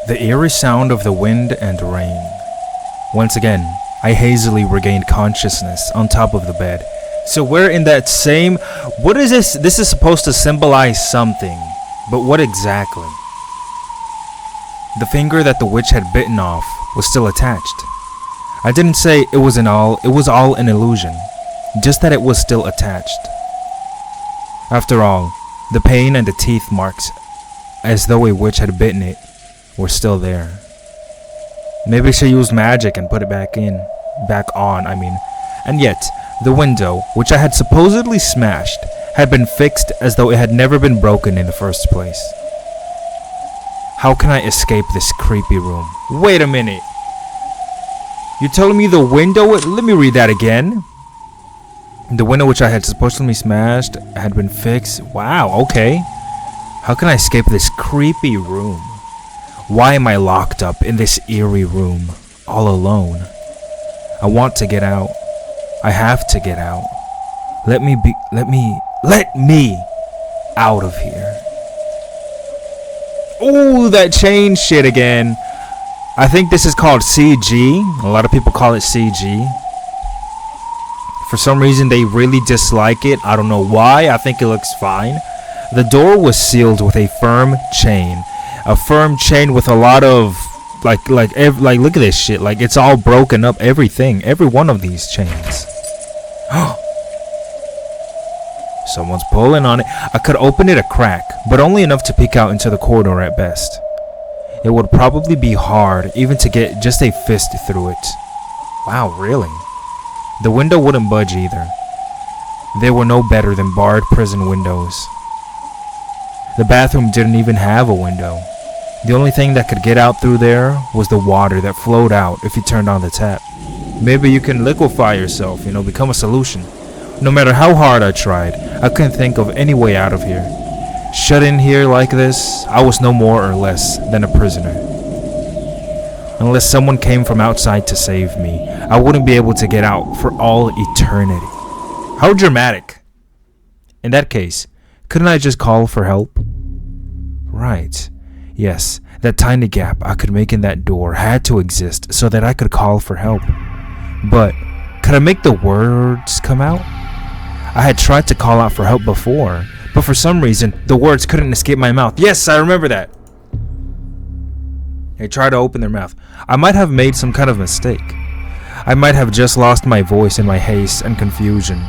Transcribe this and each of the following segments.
The eerie sound of the wind and rain. Once again, I hazily regained consciousness on top of the bed. So we're in that same... What is this? This is supposed to symbolize something. But what exactly? The finger that the witch had bitten off was still attached. I didn't say it was all an illusion. Just that it was still attached. After all, the pain and the teeth marks, as though a witch had bitten it, were still there. Maybe she used magic and put it back on. And yet, the window, which I had supposedly smashed, had been fixed as though it had never been broken in the first place. How can I escape this creepy room? Wait a minute. You're telling me the window? Let me read that again. The window which I had supposedly smashed had been fixed. Wow, okay. How can I escape this creepy room? Why am I locked up in this eerie room, all alone? I want to get out. I have to get out. Let me out of here. Ooh, that chain shit again. I think this is called CG. A lot of people call it CG. For some reason, they really dislike it. I don't know why. I think it looks fine. The door was sealed with a firm chain. A firm chain with a lot of like look at this shit. Like it's all broken up. Everything. Every one of these chains. Someone's pulling on it. I could open it a crack, but only enough to peek out into the corridor at best. It would probably be hard even to get just a fist through it. Wow, really? The window wouldn't budge either. They were no better than barred prison windows. The bathroom didn't even have a window. The only thing that could get out through there was the water that flowed out if you turned on the tap. Maybe you can liquefy yourself, become a solution. No matter how hard I tried, I couldn't think of any way out of here. Shut in here like this, I was no more or less than a prisoner. Unless someone came from outside to save me, I wouldn't be able to get out for all eternity. How dramatic. In that case, couldn't I just call for help? Right. Yes, that tiny gap I could make in that door had to exist so that I could call for help. But could I make the words come out? I had tried to call out for help before, but for some reason, the words couldn't escape my mouth. Yes, I remember that. They tried to open their mouth. I might have made some kind of mistake. I might have just lost my voice in my haste and confusion.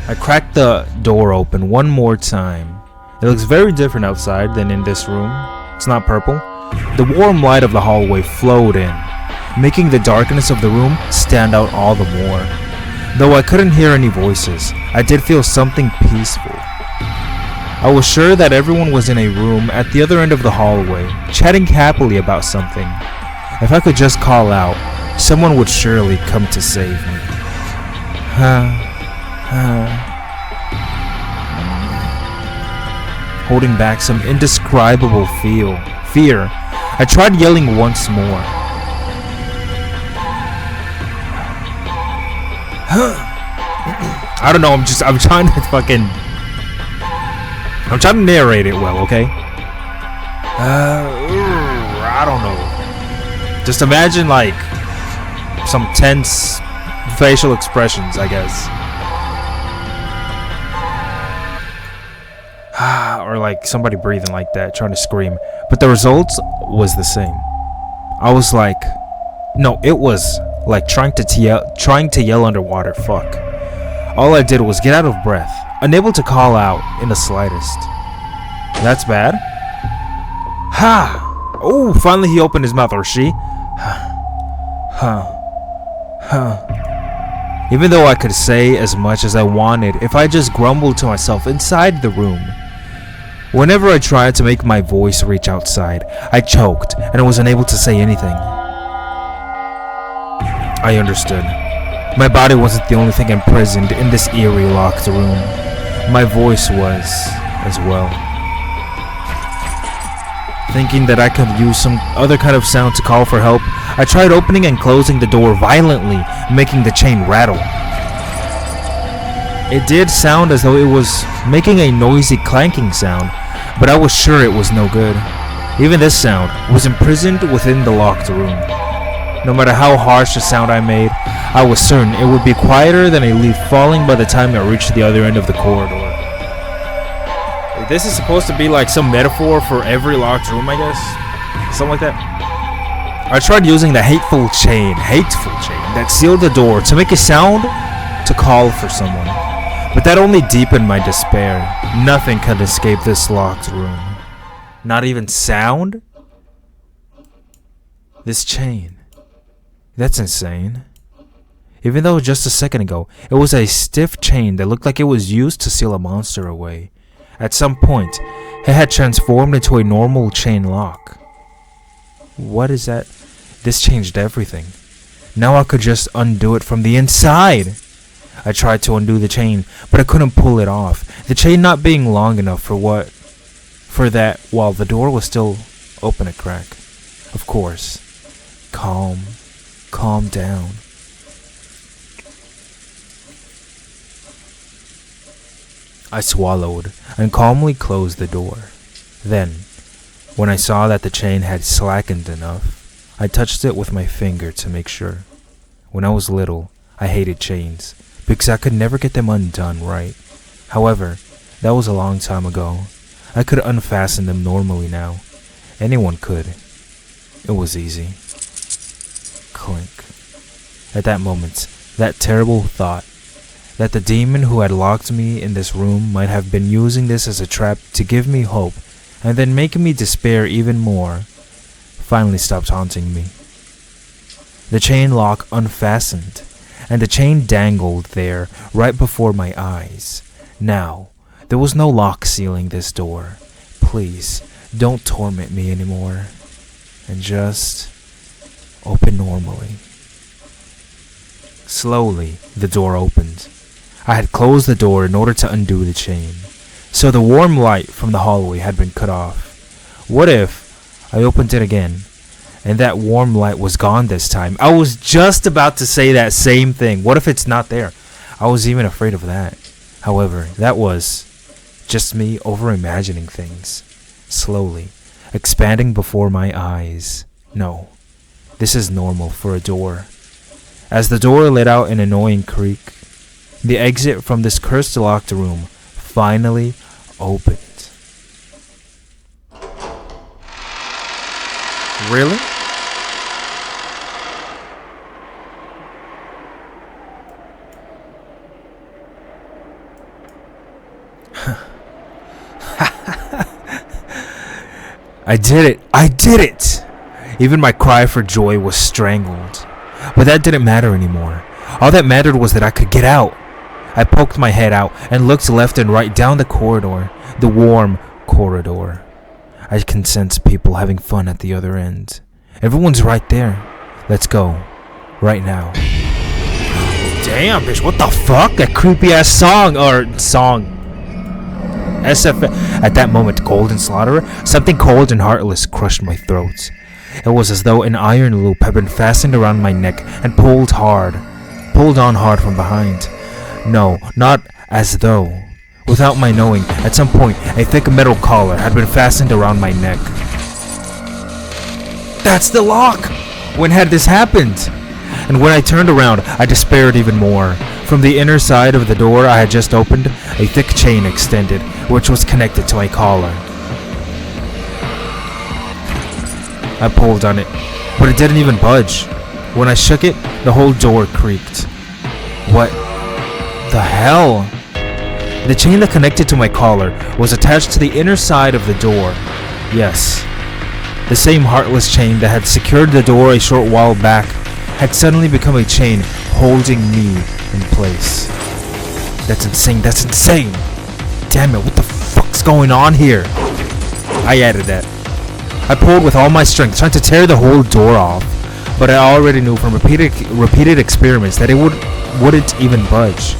I cracked the door open one more time. It looks very different outside than in this room. It's not purple. The warm light of the hallway flowed in, making the darkness of the room stand out all the more. Though I couldn't hear any voices, I did feel something peaceful. I was sure that everyone was in a room at the other end of the hallway, chatting happily about something. If I could just call out, someone would surely come to save me. Holding back some indescribable fear, I tried yelling once more. I don't know, I'm trying to narrate it well, okay? I don't know. Just imagine like some tense facial expressions, I guess. Or like somebody breathing like that, trying to scream. But the result was the same. I was like, no, it was like trying to yell underwater. Fuck. All I did was get out of breath, unable to call out in the slightest. That's bad. Ha! Oh, finally he opened his mouth, or she. Even though I could say as much as I wanted if I just grumbled to myself inside the room. Whenever I tried to make my voice reach outside, I choked and was unable to say anything. I understood. My body wasn't the only thing imprisoned in this eerie locked room. My voice was as well. Thinking that I could use some other kind of sound to call for help, I tried opening and closing the door violently, making the chain rattle. It did sound as though it was making a noisy clanking sound, but I was sure it was no good. Even this sound was imprisoned within the locked room. No matter how harsh the sound I made, I was certain it would be quieter than a leaf falling by the time it reached the other end of the corridor. This is supposed to be like some metaphor for every locked room, I guess. Something like that. I tried using the hateful chain that sealed the door to make a sound to call for someone. But that only deepened my despair. Nothing could escape this locked room. Not even sound? This chain. That's insane. Even though just a second ago, it was a stiff chain that looked like it was used to seal a monster away. At some point, it had transformed into a normal chain lock. What is that? This changed everything. Now I could just undo it from the inside. I tried to undo the chain, but I couldn't pull it off. The chain not being long enough for that while the door was still open a crack. Of course. Calm down. I swallowed and calmly closed the door. Then, when I saw that the chain had slackened enough, I touched it with my finger to make sure. When I was little, I hated chains because I could never get them undone right. However, that was a long time ago. I could unfasten them normally now. Anyone could. It was easy. Clink. At that moment, that terrible thought that the demon who had locked me in this room might have been using this as a trap to give me hope and then making me despair even more, finally stopped haunting me. The chain lock unfastened, and the chain dangled there right before my eyes. Now, there was no lock sealing this door. Please, don't torment me anymore, and just open normally. Slowly, the door opened. I had closed the door in order to undo the chain, so the warm light from the hallway had been cut off. What if I opened it again, and that warm light was gone this time? I was just about to say that same thing. What if it's not there? I was even afraid of that. However, that was just me over-imagining things, slowly, expanding before my eyes. No, this is normal for a door. As the door let out an annoying creak, the exit from this cursed locked room finally opened. Really? I did it! Even my cry for joy was strangled. But that didn't matter anymore. All that mattered was that I could get out. I poked my head out and looked left and right down the corridor, the warm corridor. I can sense people having fun at the other end. Everyone's right there. Let's go. Right now. Damn, bitch, what the fuck? That creepy ass song. SF. At that moment, Golden Slaughterer, something cold and heartless crushed my throat. It was as though an iron loop had been fastened around my neck and pulled on hard from behind. No, not as though. Without my knowing, at some point, a thick metal collar had been fastened around my neck. That's the lock! When had this happened? And when I turned around, I despaired even more. From the inner side of the door I had just opened, a thick chain extended, which was connected to a collar. I pulled on it, but it didn't even budge. When I shook it, the whole door creaked. What the hell? The chain that connected to my collar was attached to the inner side of the door. Yes, the same heartless chain that had secured the door a short while back had suddenly become a chain holding me in place. That's insane, that's insane! Damn it, what the fuck's going on here? I added that. I pulled with all my strength, trying to tear the whole door off, but I already knew from repeated experiments that it wouldn't even budge.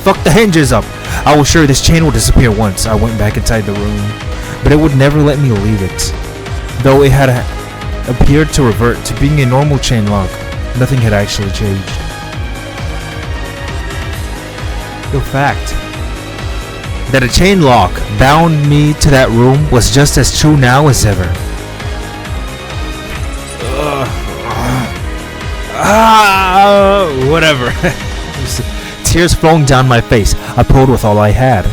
Fuck the hinges up! I was sure this chain would disappear once I went back inside the room, but it would never let me leave it. Though it had appeared to revert to being a normal chain lock, nothing had actually changed. The fact that a chain lock bound me to that room was just as true now as ever. Whatever. Tears flowing down my face, I pulled with all I had.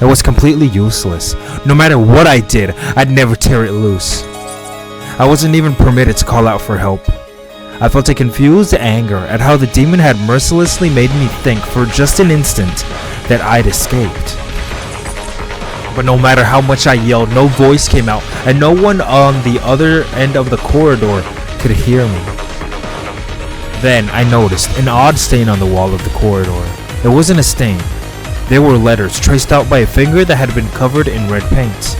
It was completely useless. No matter what I did, I'd never tear it loose. I wasn't even permitted to call out for help. I felt a confused anger at how the demon had mercilessly made me think for just an instant that I'd escaped. But no matter how much I yelled, no voice came out, and no one on the other end of the corridor could hear me. Then I noticed an odd stain on the wall of the corridor. It wasn't a stain. There were letters traced out by a finger that had been covered in red paint.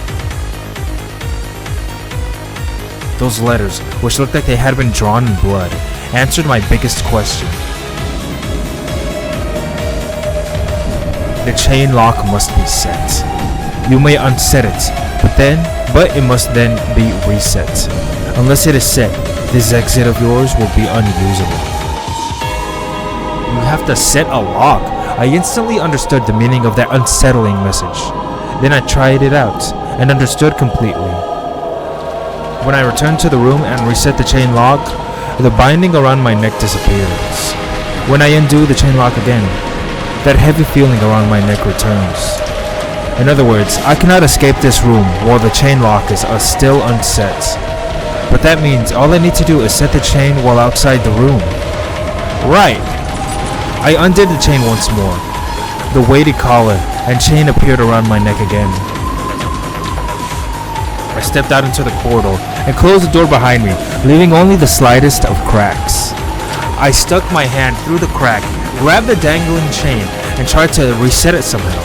Those letters, which looked like they had been drawn in blood, answered my biggest question. The chain lock must be set. You may unset it, but it must then be reset. Unless it is set, this exit of yours will be unusable. You have to set a lock. I instantly understood the meaning of that unsettling message. Then I tried it out and understood completely. When I returned to the room and reset the chain lock, the binding around my neck disappears. When I undo the chain lock again, that heavy feeling around my neck returns. In other words, I cannot escape this room while the chain lock is still unset. But that means all I need to do is set the chain while outside the room. Right! I undid the chain once more. The weighted collar and chain appeared around my neck again. I stepped out into the corridor and closed the door behind me, leaving only the slightest of cracks. I stuck my hand through the crack, grabbed the dangling chain, and tried to reset it somehow.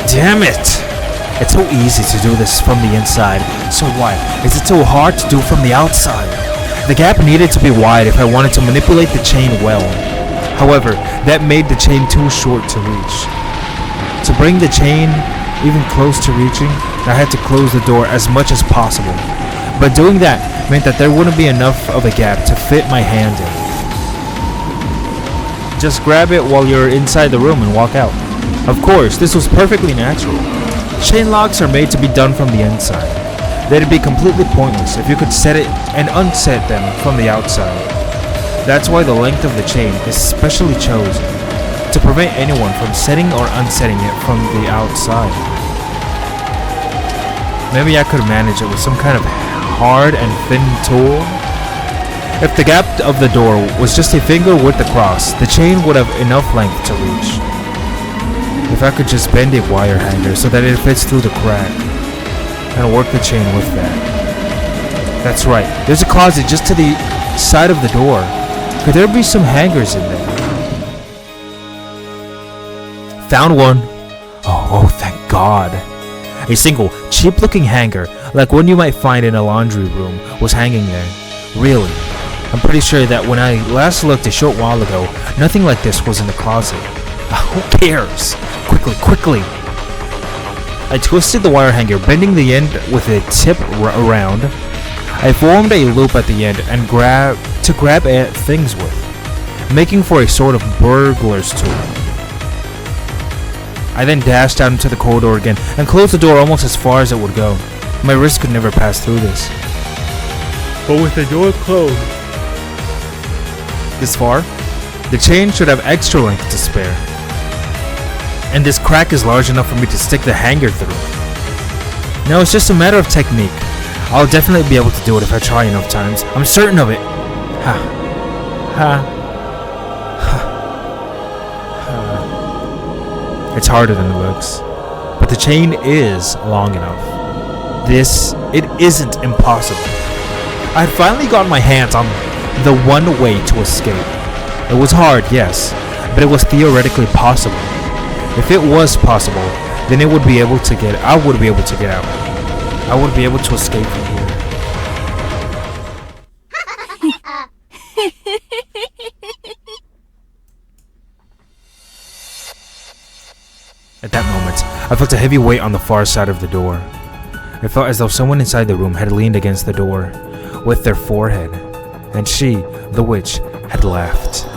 Damn it! It's so easy to do this from the inside, so why is it so hard to do from the outside? The gap needed to be wide if I wanted to manipulate the chain well. However, that made the chain too short to reach. To bring the chain even close to reaching, I had to close the door as much as possible. But doing that meant that there wouldn't be enough of a gap to fit my hand in. Just grab it while you're inside the room and walk out. Of course, this was perfectly natural. Chain locks are made to be done from the inside. They'd be completely pointless if you could set it and unset them from the outside. That's why the length of the chain is specially chosen, to prevent anyone from setting or unsetting it from the outside. Maybe I could manage it with some kind of hard and thin tool. If the gap of the door was just a finger width across, the chain would have enough length to reach. If I could just bend a wire hanger so that it fits through the crack, and work the chain with that. That's right, there's a closet just to the side of the door. Could there be some hangers in there? Found one. Oh, thank God. A single, cheap-looking hanger, like one you might find in a laundry room, was hanging there. Really? I'm pretty sure that when I last looked a short while ago, nothing like this was in the closet. Who cares? Quickly! I twisted the wire hanger, bending the end with a tip around. I formed a loop at the end and grab things with, making for a sort of burglar's tool. I then dashed out into the corridor again and closed the door almost as far as it would go. My wrist could never pass through this. But with the door closed this far, the chain should have extra length to spare. And this crack is large enough for me to stick the hanger through. Now it's just a matter of technique. I'll definitely be able to do it if I try enough times. I'm certain of it. It's harder than it looks. But the chain is long enough. It isn't impossible. I had finally gotten my hands on the one way to escape. It was hard, yes, but it was theoretically possible. If it was possible, then I would be able to get out. I would be able to escape from here. At that moment, I felt a heavy weight on the far side of the door. It felt as though someone inside the room had leaned against the door with their forehead, and she, the witch, had left.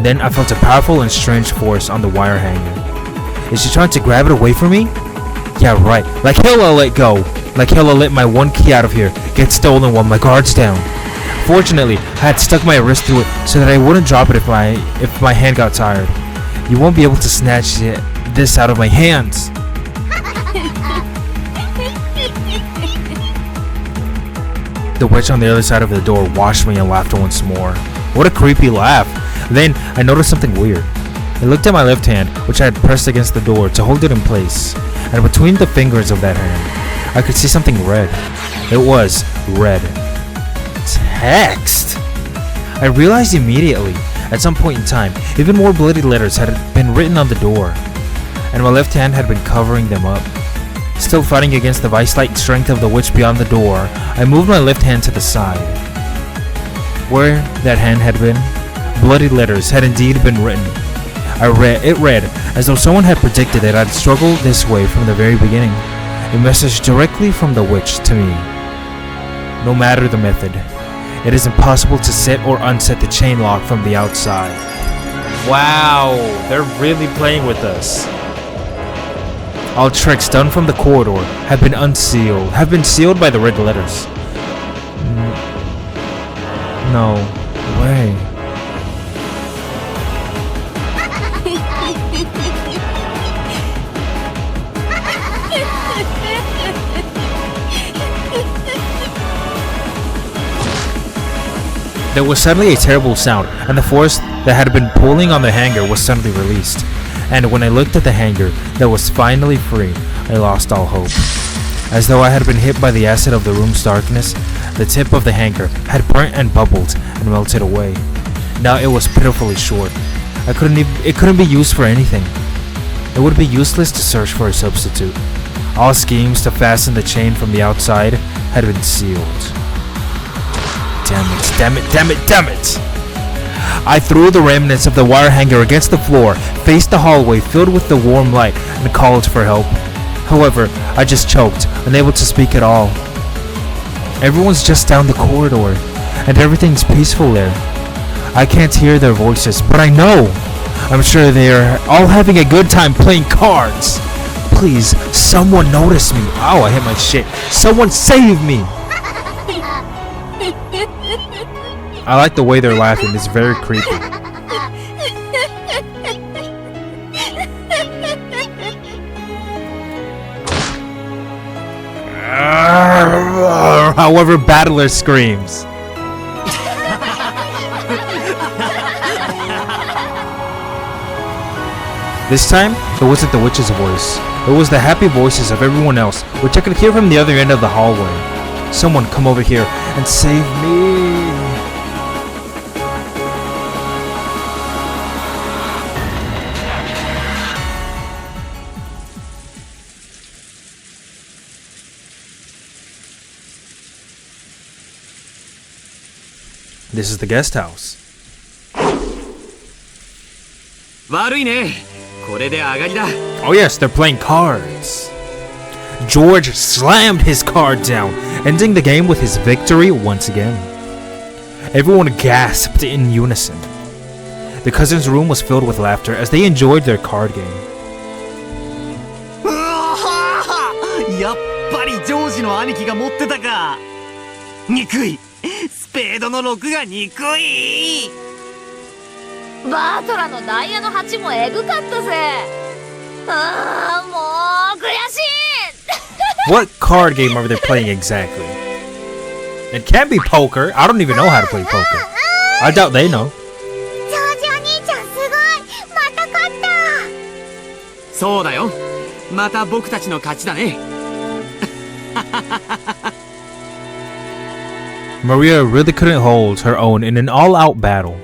Then I felt a powerful and strange force on the wire hanger. Is she trying to grab it away from me? Yeah, right. Like hell I'll let go. Like hell, I let my one key out of here get stolen while my guard's down. Fortunately, I had stuck my wrist through it so that I wouldn't drop it if my hand got tired. You won't be able to snatch this out of my hands. The witch on the other side of the door watched me and laughed once more. What a creepy laugh. Then I noticed something weird. I looked at my left hand, which I had pressed against the door to hold it in place, and between the fingers of that hand, I could see something red. It was red. Text! I realized immediately, at some point in time, even more bloody letters had been written on the door, and my left hand had been covering them up. Still fighting against the vice-like strength of the witch beyond the door, I moved my left hand to the side. Where that hand had been, bloody letters had indeed been written. It read as though someone had predicted that I'd struggle this way from the very beginning. A message directly from the witch to me. No matter the method, it is impossible to set or unset the chain lock from the outside. Wow, they're really playing with us. All tricks done from the corridor have been sealed by the red letters. No way. There was suddenly a terrible sound, and the force that had been pulling on the hanger was suddenly released. And when I looked at the hanger that was finally free, I lost all hope. As though I had been hit by the acid of the room's darkness, the tip of the hanger had burnt and bubbled and melted away. Now it was pitifully short. It couldn't be used for anything. It would be useless to search for a substitute. All schemes to fasten the chain from the outside had been sealed. Damn it. I threw the remnants of the wire hanger against the floor, faced the hallway filled with the warm light, and called for help. However, I just choked, unable to speak at all. Everyone's just down the corridor, and everything's peaceful there. I can't hear their voices, but I know. I'm sure they are all having a good time playing cards. Please, someone notice me. Ow, I hit my shit. Someone save me. I like the way they're laughing. It's very creepy. However, Battler screams. This time, it wasn't the witch's voice. It was the happy voices of everyone else, which I could hear from the other end of the hallway. Someone come over here and save me. This is the guest house. 悪いね。これで上がりだ。 Oh yes, they're playing cards. George slammed his card down, ending the game with his victory once again. Everyone gasped in unison. The cousins' room was filled with laughter as they enjoyed their card game. やっぱりジョージの兄貴が持ってたか。憎い。スペードの6が憎い。バートラのダイヤの8もエグかったぜ。ああ、もう悔しい。What card game are they playing exactly? It can't be poker. I don't even know how to play poker. I doubt they know. ジョージお兄ちゃんすごい。また勝った。そうだよ。また僕たちの勝ちだね。Maria really couldn't hold her own in an all-out battle.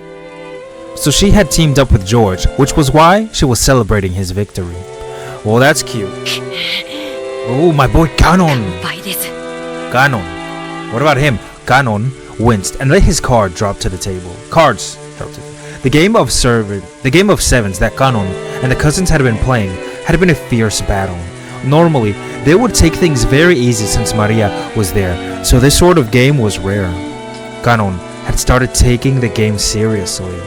So she had teamed up with George, which was why she was celebrating his victory. Well, that's cute. Oh, my boy Ganon. Ganon. What about him? Ganon winced and let his card drop to the table. Cards dropped to the game of sevens that Ganon and the cousins had been playing had been a fierce battle. Normally, they would take things very easy since Maria was there, so this sort of game was rare. Ganon had started taking the game seriously,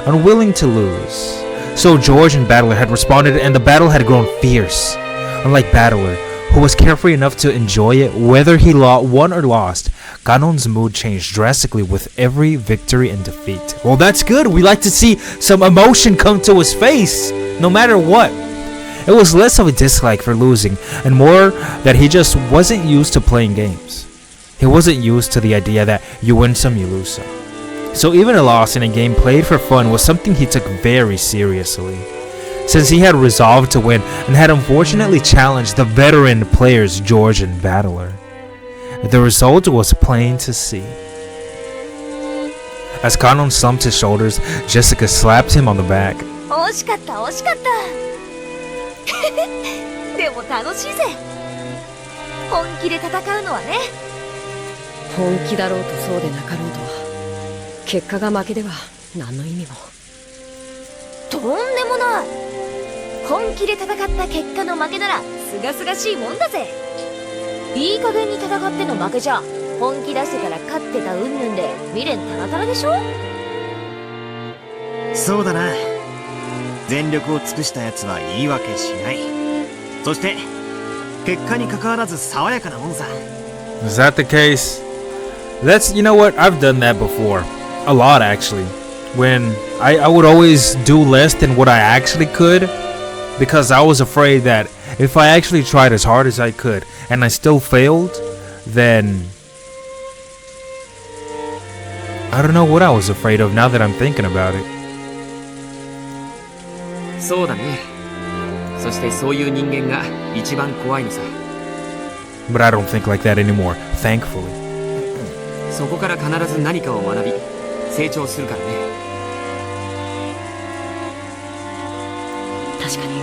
unwilling to lose. So George and Battler had responded and the battle had grown fierce. Unlike Battler, who was carefree enough to enjoy it whether he won or lost. Kanon's mood changed drastically with every victory and defeat. Well, that's good. We like to see some emotion come to his face, no matter what. It was less of a dislike for losing and more that he just wasn't used to playing games. He wasn't used to the idea that you win some, you lose some. So even a loss in a game played for fun was something he took very seriously, since he had resolved to win and had unfortunately challenged the veteran players George and Battler. The result was plain to see. As Kanon slumped his shoulders, Jessica slapped him on the back. 惜しかった惜しかったでも楽しいぜ本気で戦うのはね本気だろうとそうでなかろうと結果が負けでは何の意味もとんでもない本気で戦った結果の負けならすがすがしいもんだぜいい加減に戦っての負けじゃ本気出してから勝ってた云々で未練タラタラでしょそうだな全力を尽くした奴は言い訳しないそして結果に関わらず爽やかなもんさ Is that the case? That's, you know what, I've done that before. A lot actually. When I would always do less than what I actually could because I was afraid that if I actually tried as hard as I could and I still failed, then I don't know what I was afraid of now that I'm thinking about it. そうだねそしてそういう人間が一番怖いのさ But I don't think like that anymore, thankfully. そこから必ず何かを学び成長するからね確かに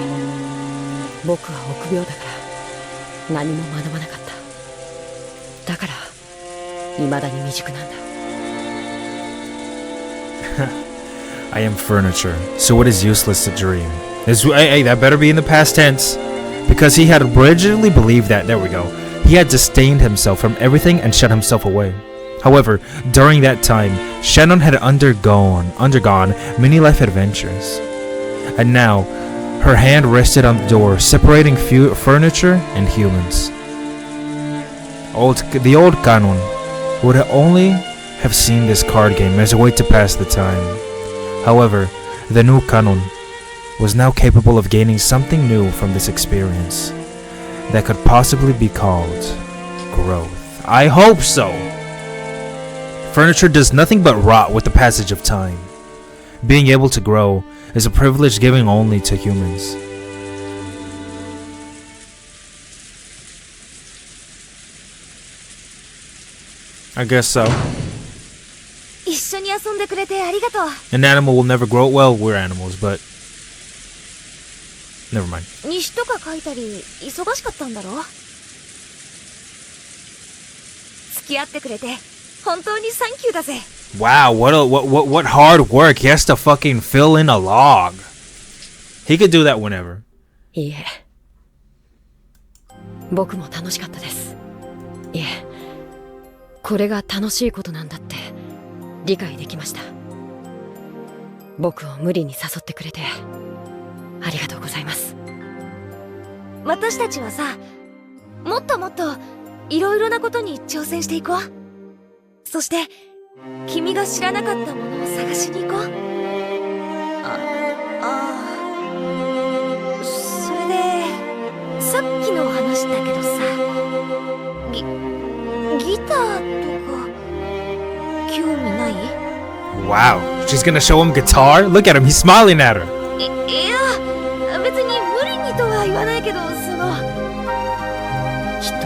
僕は臆病だから何も学ばなかっただから未だに未熟なんだ I am furniture, so it is useless to dream. Hey, that better be in the past tense. Because he had originally believed that, there we go, he had disdained himself from everything and shut himself away. However, during that time, Shannon had undergone many life adventures. And now, her hand rested on the door, separating furniture and humans. The old Kanon would only have seen this card game as a way to pass the time. However, the new Kanon was now capable of gaining something new from this experience that could possibly be called growth. I hope so! Furniture does nothing but rot with the passage of time. Being able to grow is a privilege given only to humans. I guess so. 一緒に遊んでくれてありがとう An animal will never grow. Well, we're animals, but never mind. 日誌とか書いたり忙しかったんだろ付き合ってくれて本当にサンキューだぜ Wow, what hard work. He has to fucking fill in a log. He could do that whenever. いいえ僕も楽しかったですいえこれが楽しいことなんだって理解できました僕を無理に誘ってくれてありがとうございます私たちはさもっともっといろいろなことに挑戦していこうそして君が知らなかったものを探しに行こうそれでさっきの話だけどさギターとか興味ない Wow, she's gonna show him guitar? Look at him, he's smiling at her. いや別に無理にとは言わないけどきっと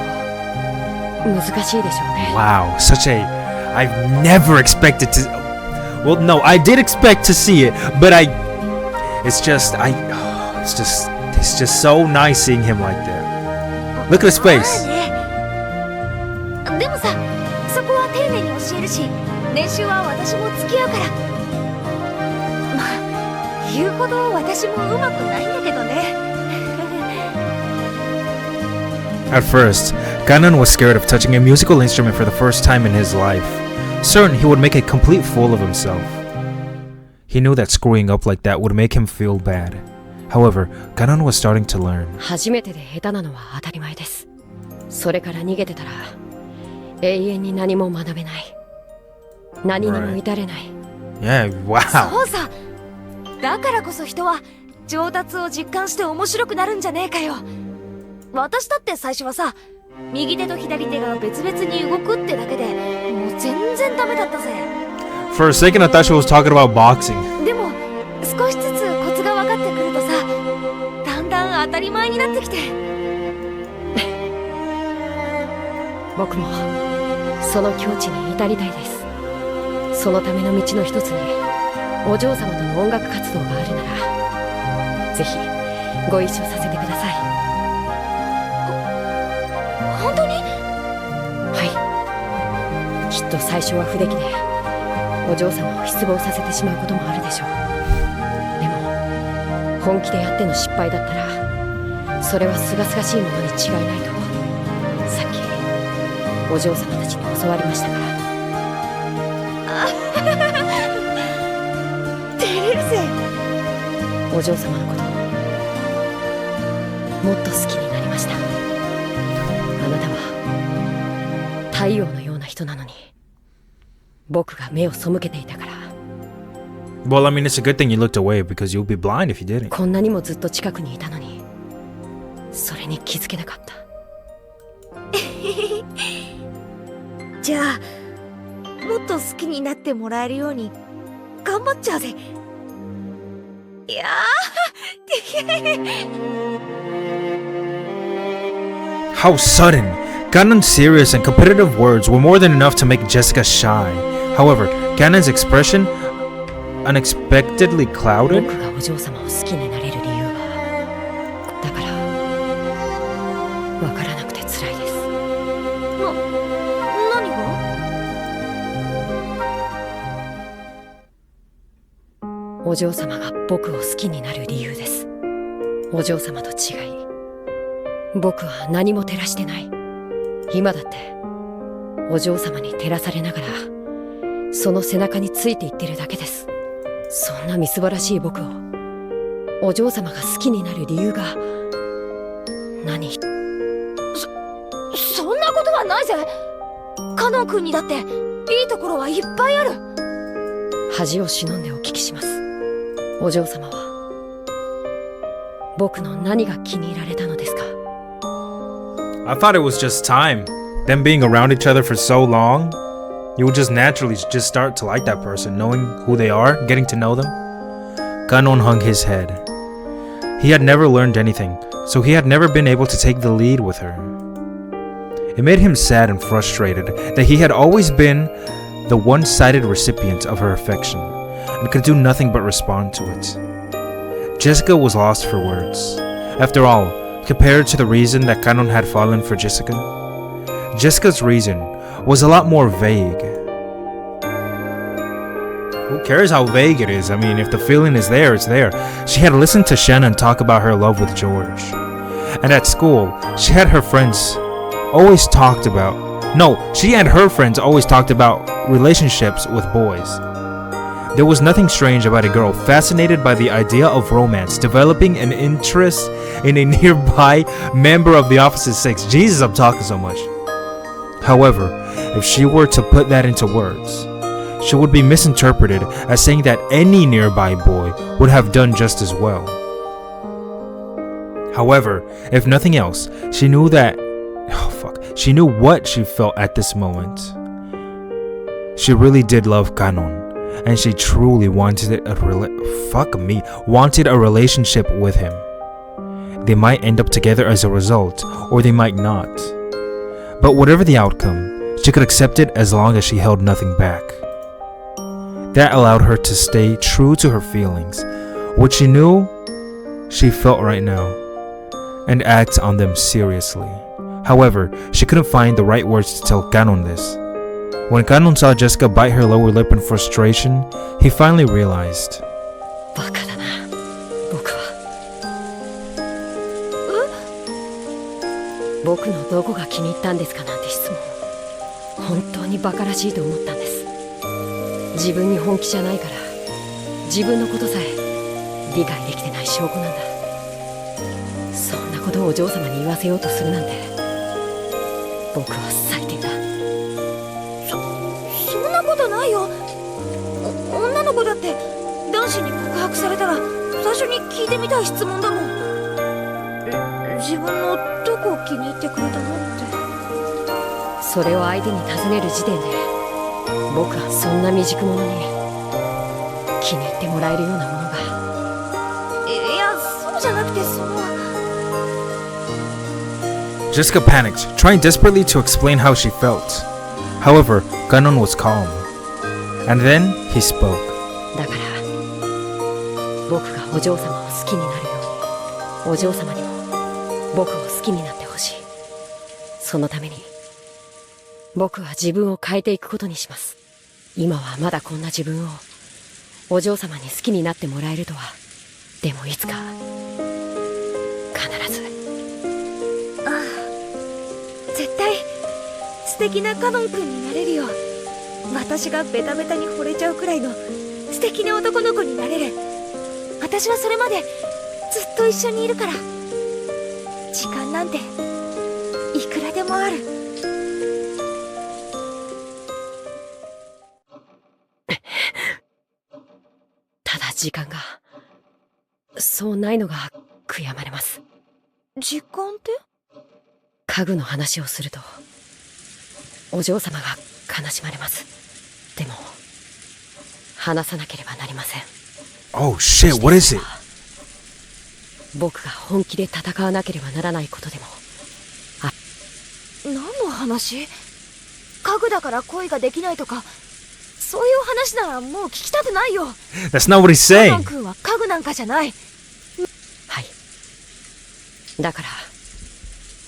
難しいでしょうね Wow, such a... I've never expected to... Well, no, I did expect to see it, but it's just so nice seeing him like that. Look at his face. でもさそこは丁寧に教えるし練習は私も付き合うからまあ言うほど私もうまくないんだけどね At first, Kanon was scared of touching a musical instrument for the first time in his life. Certain he would make a complete fool of himself. He knew that screwing up like that would make him feel bad. However, Ganon was starting to learn. 初めてで下手なのは当たり前です。それから逃げてたら永遠に何も学べない。何にも至れない。Yeah, wow. そうさ。だからこそ人は上達を実感して面白くなるんじゃねえかよ。私だって最初はさ、右手と左手が別々に動くってだけでもう全然ダメだったぜ。 For a second, I thought she was talking about boxing. でも少しずつコツが分かってくるとさ、だんだん当たり前になってきて。僕もその境地に至りたいです。そのための道の一つにお嬢様との音楽活動があるなら、ぜひご一緒させてください。本当に？はい。きっと最初は不出来でお嬢様を失望させてしまうこともあるでしょう。でも本気でやっての失敗だったらそれは清々しいものに違いないとさっきお嬢様たちに教わりましたから。照れるぜ。お嬢様のことをもっと好きになりました。あなたは太陽のような人なのに僕が目を背けていたから。 Well, I mean, it's a good thing you looked away because you'll be blind if you didn't. こんなにもずっと近くにいたのにそれに気づけなかった。じゃあもっと好きになってもらえるように頑張っちゃうぜ。いやーHow sudden! Ganon's serious and competitive words were more than enough to make Jessica shy. However, Ganon's expression unexpectedly 僕 clouded. がお嬢様を好きになれる理由はだからわからなくて辛いです。何が？お嬢様が僕を好きになる理由です。お嬢様と違い僕は何も照らしてない。今だってお嬢様に照らされながらその背中についていってるだけです。そんなみすぼらしい僕をお嬢様が好きになる理由が何？そんなことはないぜ。カノン君にだっていいところはいっぱいある。恥を忍んでお聞きします。お嬢様は僕の何が気に入られたのですか？ I thought it was just time. Them being around each other for so long, you would just naturally just start to like that person, knowing who they are, getting to know them. Ganon hung his head. He had never learned anything, so he had never been able to take the lead with her. It made him sad and frustrated that he had always been the one-sided recipient of her affection and could do nothing but respond to it. Jessica was lost for words. After all, compared to the reason that Ganon had fallen for Jessica, Jessica's reason was a lot more vague. Who cares how vague it is? I mean, if the feeling is there, it's there. She had listened to Shannon talk about her love with George. And at school, she and her friends always talked about relationships with boys. There was nothing strange about a girl fascinated by the idea of romance, developing an interest in a nearby member of the opposite sex. Jesus, I'm talking so much. However, if she were to put that into words, she would be misinterpreted as saying that any nearby boy would have done just as well. However, if nothing else, she knew she knew what she felt at this moment. She really did love Ganon, and she truly wanted a relationship with him. They might end up together as a result, or they might not. But whatever the outcome, she could accept it as long as she held nothing back. That allowed her to stay true to her feelings, what she knew she felt right now, and act on them seriously. However, she couldn't find the right words to tell Ganon this. When Ganon saw Jessica bite her lower lip in frustration, he finally realized. バカだな、僕は。僕のどこが気に入ったんですかなんて質問。本当にバカらしいと思ったんです。自分に本気じゃないから、自分のことさえ理解できてない証拠なんだ。ほどお嬢様に言わせようとするなんて、僕は最低だ。そんなことないよ。女の子だって男子に告白されたら最初に聞いてみたい質問だもん。自分のどこを気に入ってくれたのって。それを相手に尋ねる時点で、僕はそんな未熟者に気に入ってもらえるようなものが。いや、そうじゃなくてJessica panicked, trying desperately to explain how she felt. However, Ganon was calm. And then he spoke. だから僕がお嬢様を好きになるように、お嬢様にも僕を好きになってほしい。そのために僕は自分を変えていくことにします。今はまだこんな自分をお嬢様に好きになってもらえるとは。でもいつか必ず。絶対素敵なカノン君になれるよ。私がベタベタに惚れちゃうくらいの素敵な男の子になれる。私はそれまでずっと一緒にいるから。時間なんていくらでもある。ただ時間がそうないのが悔やまれます。時間って？家具の話をするとお嬢様が悲しまれます。でも話さなければなりません。 Oh shit, what is it? 僕が本気で戦わなければならないことでも。何の話？家具だから恋ができないとか、そういう話ならもう聞きたくないよ。 That's not what he's カノン saying. 君は家具なんかじゃない。はい。だから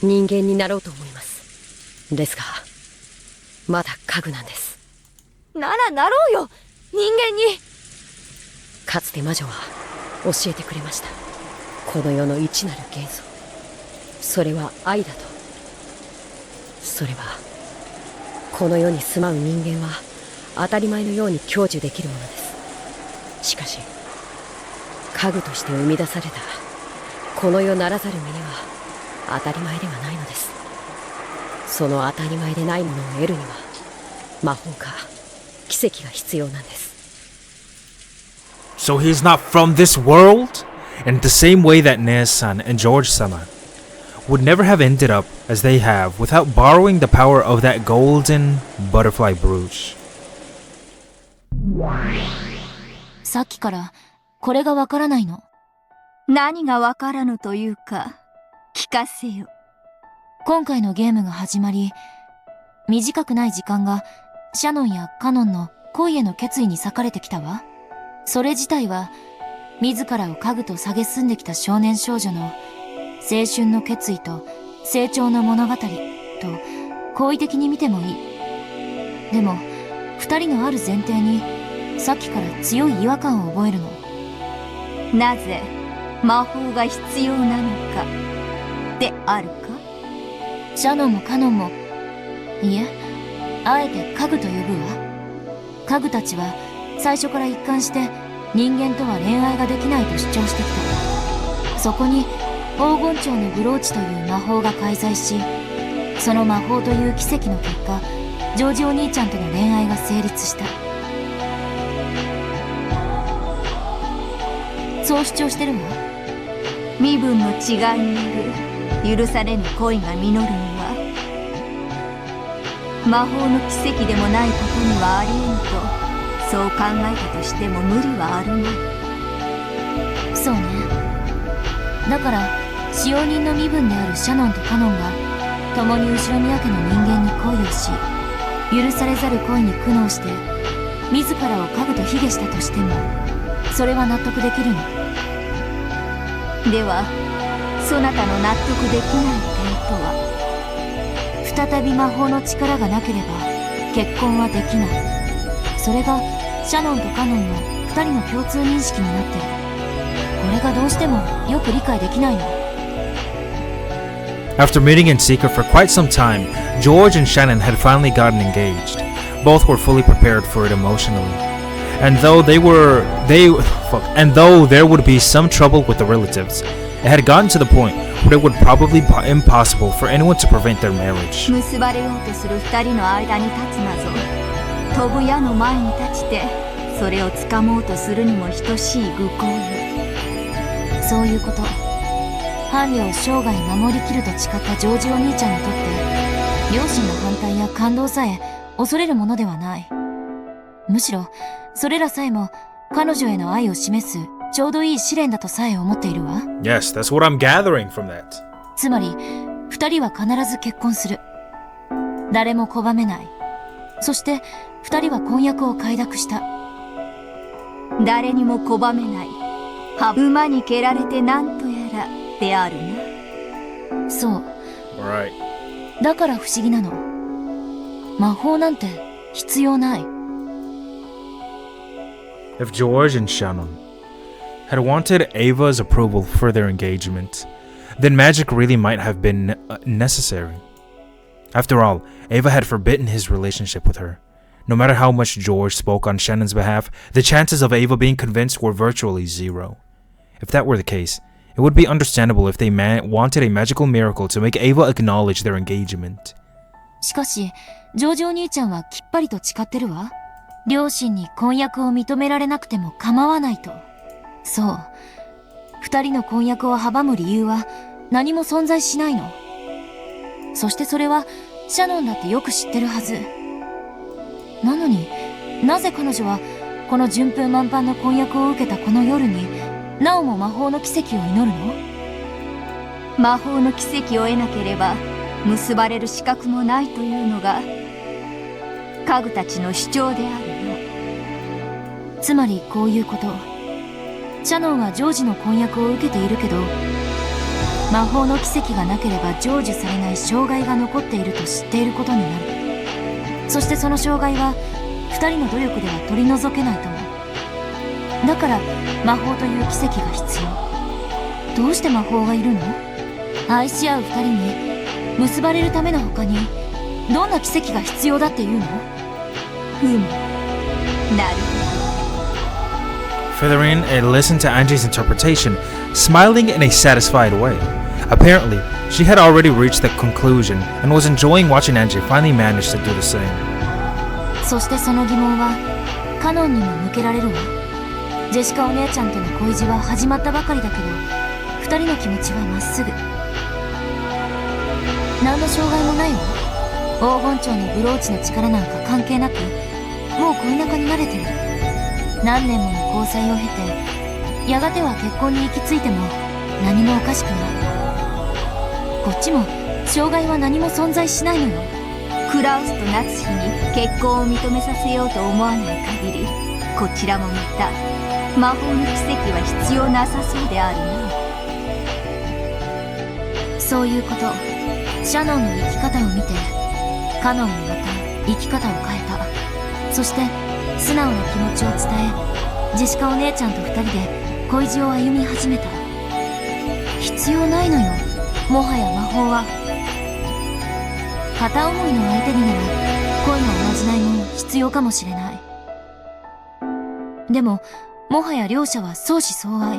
人間になろうと思います。ですがまだ家具なんです。ならなろうよ、人間に。かつて魔女は教えてくれました。この世の一なる元素、それは愛だと。それはこの世に住まう人間は当たり前のように享受できるものです。しかし家具として生み出されたこの世ならざる身には当たり前ではないのです。その当たり前でないものを得るには魔法か奇跡が必要なんです。 So he's not from this world? In the same way that Nea-san and George-sama would never have ended up as they have without borrowing the power of that golden butterfly brooch. さっきからこれがわからないの。何がわからぬというか、聞かせよ。今回のゲームが始まり、短くない時間がシャノンやカノンの恋への決意に割かれてきたわ。それ自体は自らを家具と蔑んできた少年少女の青春の決意と成長の物語と好意的に見てもいい。でも二人のある前提にさっきから強い違和感を覚えるの。なぜ魔法が必要なのかであるか？シャノンもカノンも、いえ、あえて家具と呼ぶわ。家具たちは最初から一貫して人間とは恋愛ができないと主張してきた。そこに黄金蝶のブローチという魔法が介在し、その魔法という奇跡の結果、ジョージお兄ちゃんとの恋愛が成立した。そう主張してるわ。身分の違いによる許されぬ恋が実るには、魔法の奇跡でもないことにはありえんと、そう考えたとしても無理はあるまい。そうね。だから使用人の身分であるシャノンとカノンが共に後ろ宮家の人間に恋をし、許されざる恋に苦悩して自らを家具と卑下したとしても、それは納得できるの。ではそなたの納得できない点とは？再び魔法の力がなければ結婚はできない。それがシャノンとカノンの二人の共通認識になってる。これがどうしてもよく理解できないの。After meeting in secret for quite some time, George and Shannon had finally gotten engaged. Both were fully prepared for it emotionally. And though there would be some trouble with the relatives, It had gotten to the point where it would probably be impossible for anyone to prevent their marriage. 結ばれようとする二人の間に立つなぞ。飛ぶ矢の前に立ちてそれを掴もうとするにも等しい愚行よ。そういうこと。伴侶を生涯守りきると誓ったジョージお兄ちゃんにとって、両親の反対や感動さえ恐れるものではない。むしろ、それらさえも彼女への愛を示すちょうどいい試練だとさえ思っているわ。Yes, that's what I'm gathering from that. つまり、二人は必ず結婚する。誰も拒めない。そして、二人は婚約を快諾した。誰にも拒めない。馬に蹴られてなんとやらであるな。そう。Right. だから不思議なの。魔法なんて必要ない。If George and Shannon had wanted Ava's approval for their engagement, then magic really might have been necessary. After all, Ava had forbidden his relationship with her. No matter how much George spoke on Shannon's behalf, the chances of Ava being convinced were virtually zero. If that were the case, it would be understandable if they wanted a magical miracle to make Ava acknowledge their engagement. しかし、ジョージお兄ちゃんはきっぱりと誓ってるわ。両親に婚約を認められなくても構わないと。そう。二人の婚約を阻む理由は何も存在しないの。そしてそれはシャノンだってよく知ってるはず。なのになぜ彼女はこの順風満帆の婚約を受けたこの夜になおも魔法の奇跡を祈るの？魔法の奇跡を得なければ結ばれる資格もないというのが家具たちの主張であるの。つまりこういうこと。シャノンはジョージの婚約を受けているけど、魔法の奇跡がなければ成就されない障害が残っていると知っていることになる。そしてその障害は二人の努力では取り除けないとも。だから魔法という奇跡が必要。どうして魔法がいるの？愛し合う二人に結ばれるための他にどんな奇跡が必要だっていうの？なるほど。Feathering listened to Angie's interpretation, smiling in a satisfied way. Apparently, she had already reached the conclusion and was enjoying watching Angie finally manage to do the same. そしてその疑問はカノンにも向けられるわ。ジェシカお姉ちゃんとの恋路は始まったばかりだけど、二人の気持ちはまっすぐ。何の障害もないわ。黄金蝶のブローチの力なんか関係なく、もう恋仲に慣れてる。何年もの交際を経て、やがては結婚に行き着いても何もおかしくない。こっちも障害は何も存在しないのよ。クラウスとナツヒに結婚を認めさせようと思わない限り、こちらもまた魔法の奇跡は必要なさそうであるな。そういうこと。シャノンの生き方を見て、カノンもまた生き方を変えた。そして素直な気持ちを伝え、ジェシカお姉ちゃんと二人で恋路を歩み始めた。必要ないのよ、もはや魔法は。片思いの相手になら恋のおまじないも必要かもしれない。でももはや両者は相思相愛、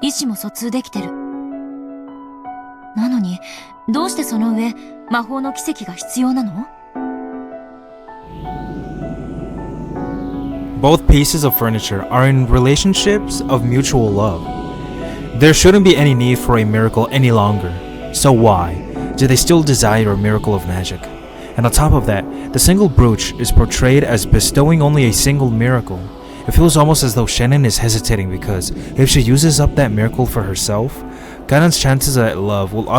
意思も疎通できてる。なのにどうしてその上魔法の奇跡が必要なの？ Both pieces of furniture are in relationships of mutual love. There shouldn't be any need for a miracle any longer. So why do they still desire a miracle of magic? And on top of that, the single brooch is portrayed as bestowing only a single miracle. It feels almost as though Shannon is hesitating because if she uses up that miracle for herself, Ganon's chances at love will be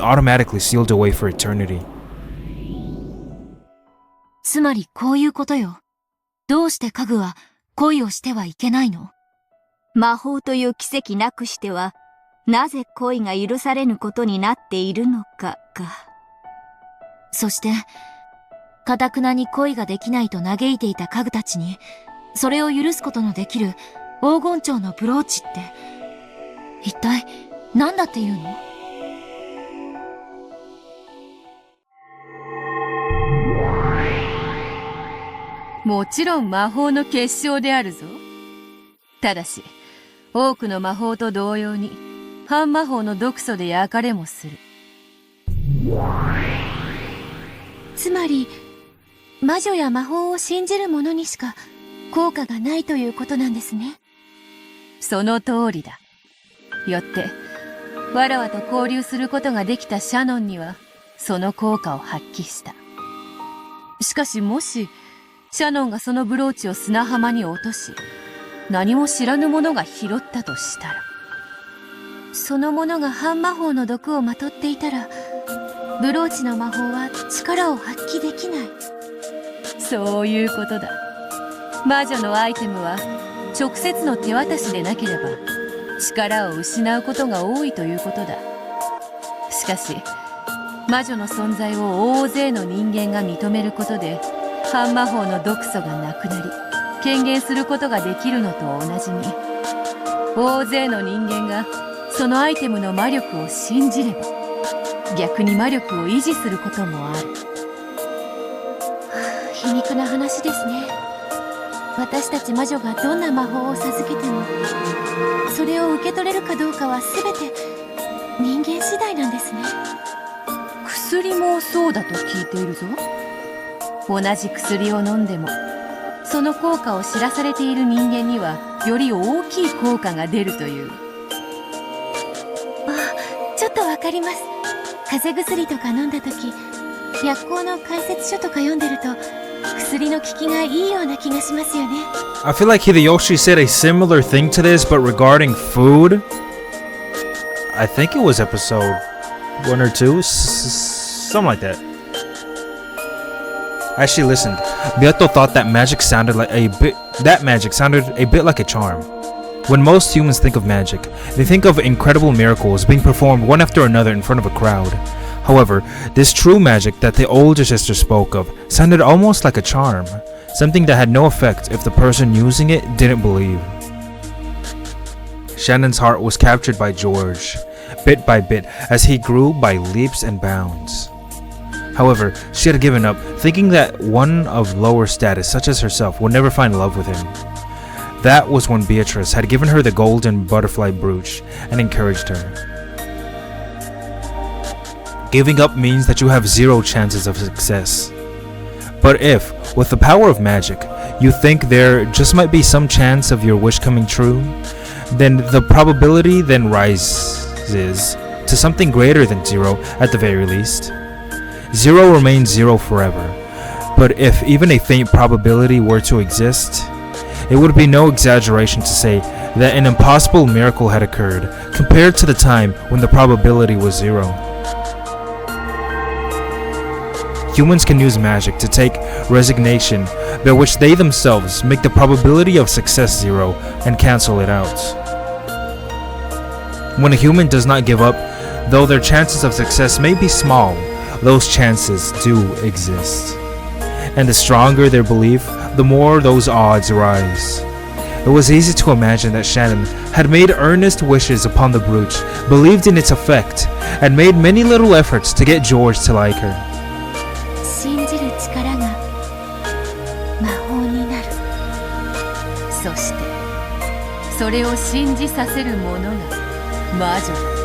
automatically sealed away for eternity. つまりこういうことよ。どうして家具は恋をしてはいけないの？魔法という奇跡なくしては、なぜ恋が許されぬことになっているのかか。そして、堅くなに恋ができないと嘆いていた家具たちに、それを許すことのできる黄金蝶のブローチって、一体何だっていうの？もちろん魔法の結晶であるぞ。ただし、多くの魔法と同様に、反魔法の毒素で焼かれもする。つまり、魔女や魔法を信じる者にしか効果がないということなんですね。その通りだ。よって、わらわと交流することができたシャノンには、その効果を発揮した。しかしもし、シャノンがそのブローチを砂浜に落とし、何も知らぬ者が拾ったとしたら、その者が反魔法の毒をまとっていたら、ブローチの魔法は力を発揮できない。そういうことだ。魔女のアイテムは直接の手渡しでなければ力を失うことが多いということだ。しかし魔女の存在を大勢の人間が認めることで反魔法の毒素がなくなり権限することができるのと同じに、大勢の人間がそのアイテムの魔力を信じれば逆に魔力を維持することもある。皮肉な話ですね。私たち魔女がどんな魔法を授けても、それを受け取れるかどうかは全て人間次第なんですね。薬もそうだと聞いているぞ。同じ薬を飲んでもその効果を知らされている人間にはより大きい効果が出るという。ちょっとわかります。風邪薬とか飲んだ時、薬効の解説書とか読んでると薬の効きがいいような気がしますよね。I feel like Hideyoshi said a similar thing to this, but regarding food, I think it was episode 1 or 2, something like that. As she listened, Beato thought that magic sounded a bit like a charm. When most humans think of magic, they think of incredible miracles being performed one after another in front of a crowd. However, this true magic that the older sister spoke of sounded almost like a charm, something that had no effect if the person using it didn't believe. Shannon's heart was captured by George, bit by bit, as he grew by leaps and bounds. However, she had given up, thinking that one of lower status such as herself would never find love with him. That was when Beatrice had given her the golden butterfly brooch and encouraged her. Giving up means that you have 0 chances of success. But if, with the power of magic, you think there just might be some chance of your wish coming true, then the probability then rises to something greater than 0 at the very least. 0 remains 0 forever. But if even a faint probability were to exist, it would be no exaggeration to say that an impossible miracle had occurred compared to the time when the probability was 0. Humans can use magic to take resignation by which they themselves make the probability of success 0 and cancel it out. When a human does not give up, though their chances of success may be small, those chances do exist. And the stronger their belief, the more those odds rise. It was easy to imagine that Shannon had made earnest wishes upon the brooch, believed in its effect, and made many little efforts to get George to like her. 信じる力が魔法になる。そしてそれを信じさせる者が魔女だ。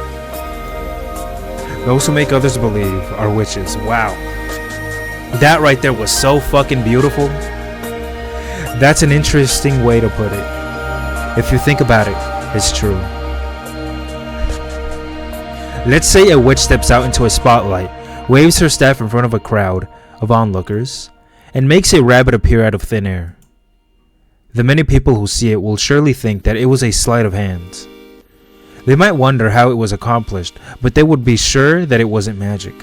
Those who make others believe are witches. Wow. That right there was so fucking beautiful. That's an interesting way to put it. If you think about it, it's true. Let's say a witch steps out into a spotlight, waves her staff in front of a crowd of onlookers, and makes a rabbit appear out of thin air. The many people who see it will surely think that it was a sleight of hand. They might wonder how it was accomplished, but they would be sure that it wasn't magic.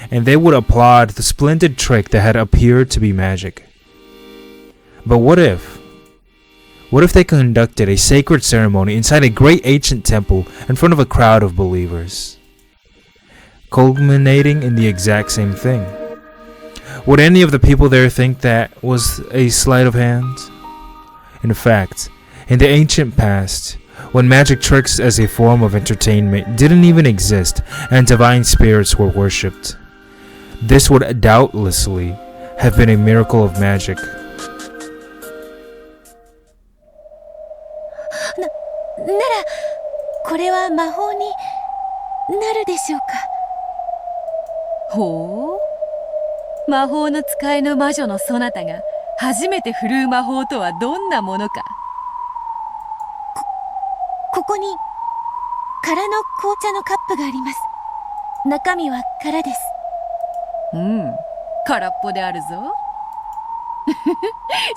And they would applaud the splendid trick that had appeared to be magic. But what if they conducted a sacred ceremony inside a great ancient temple in front of a crowd of believers, culminating in the exact same thing? Would any of the people there think that was a sleight of hand? In fact, in the ancient past, when magic tricks as a form of entertainment didn't even exist and divine spirits were worshipped, this would doubtlessly have been a miracle of magic. ならこれは魔法になるでしょうか。ほう、魔法の使いの魔女のそなたが初めて振るう魔法とはどんなものか。ここに空の紅茶のカップがあります。中身は空です。空っぽであるぞ。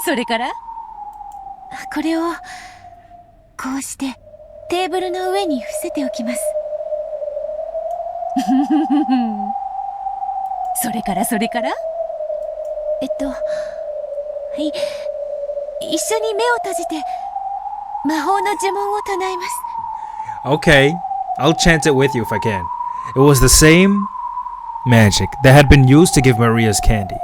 それからこれをこうしてテーブルの上に伏せておきます。それから一緒に目を閉じて魔法の呪文を唱えます。 Okay, I'll chant it with you if I can. It was the same magic that had been used to give Maria candies.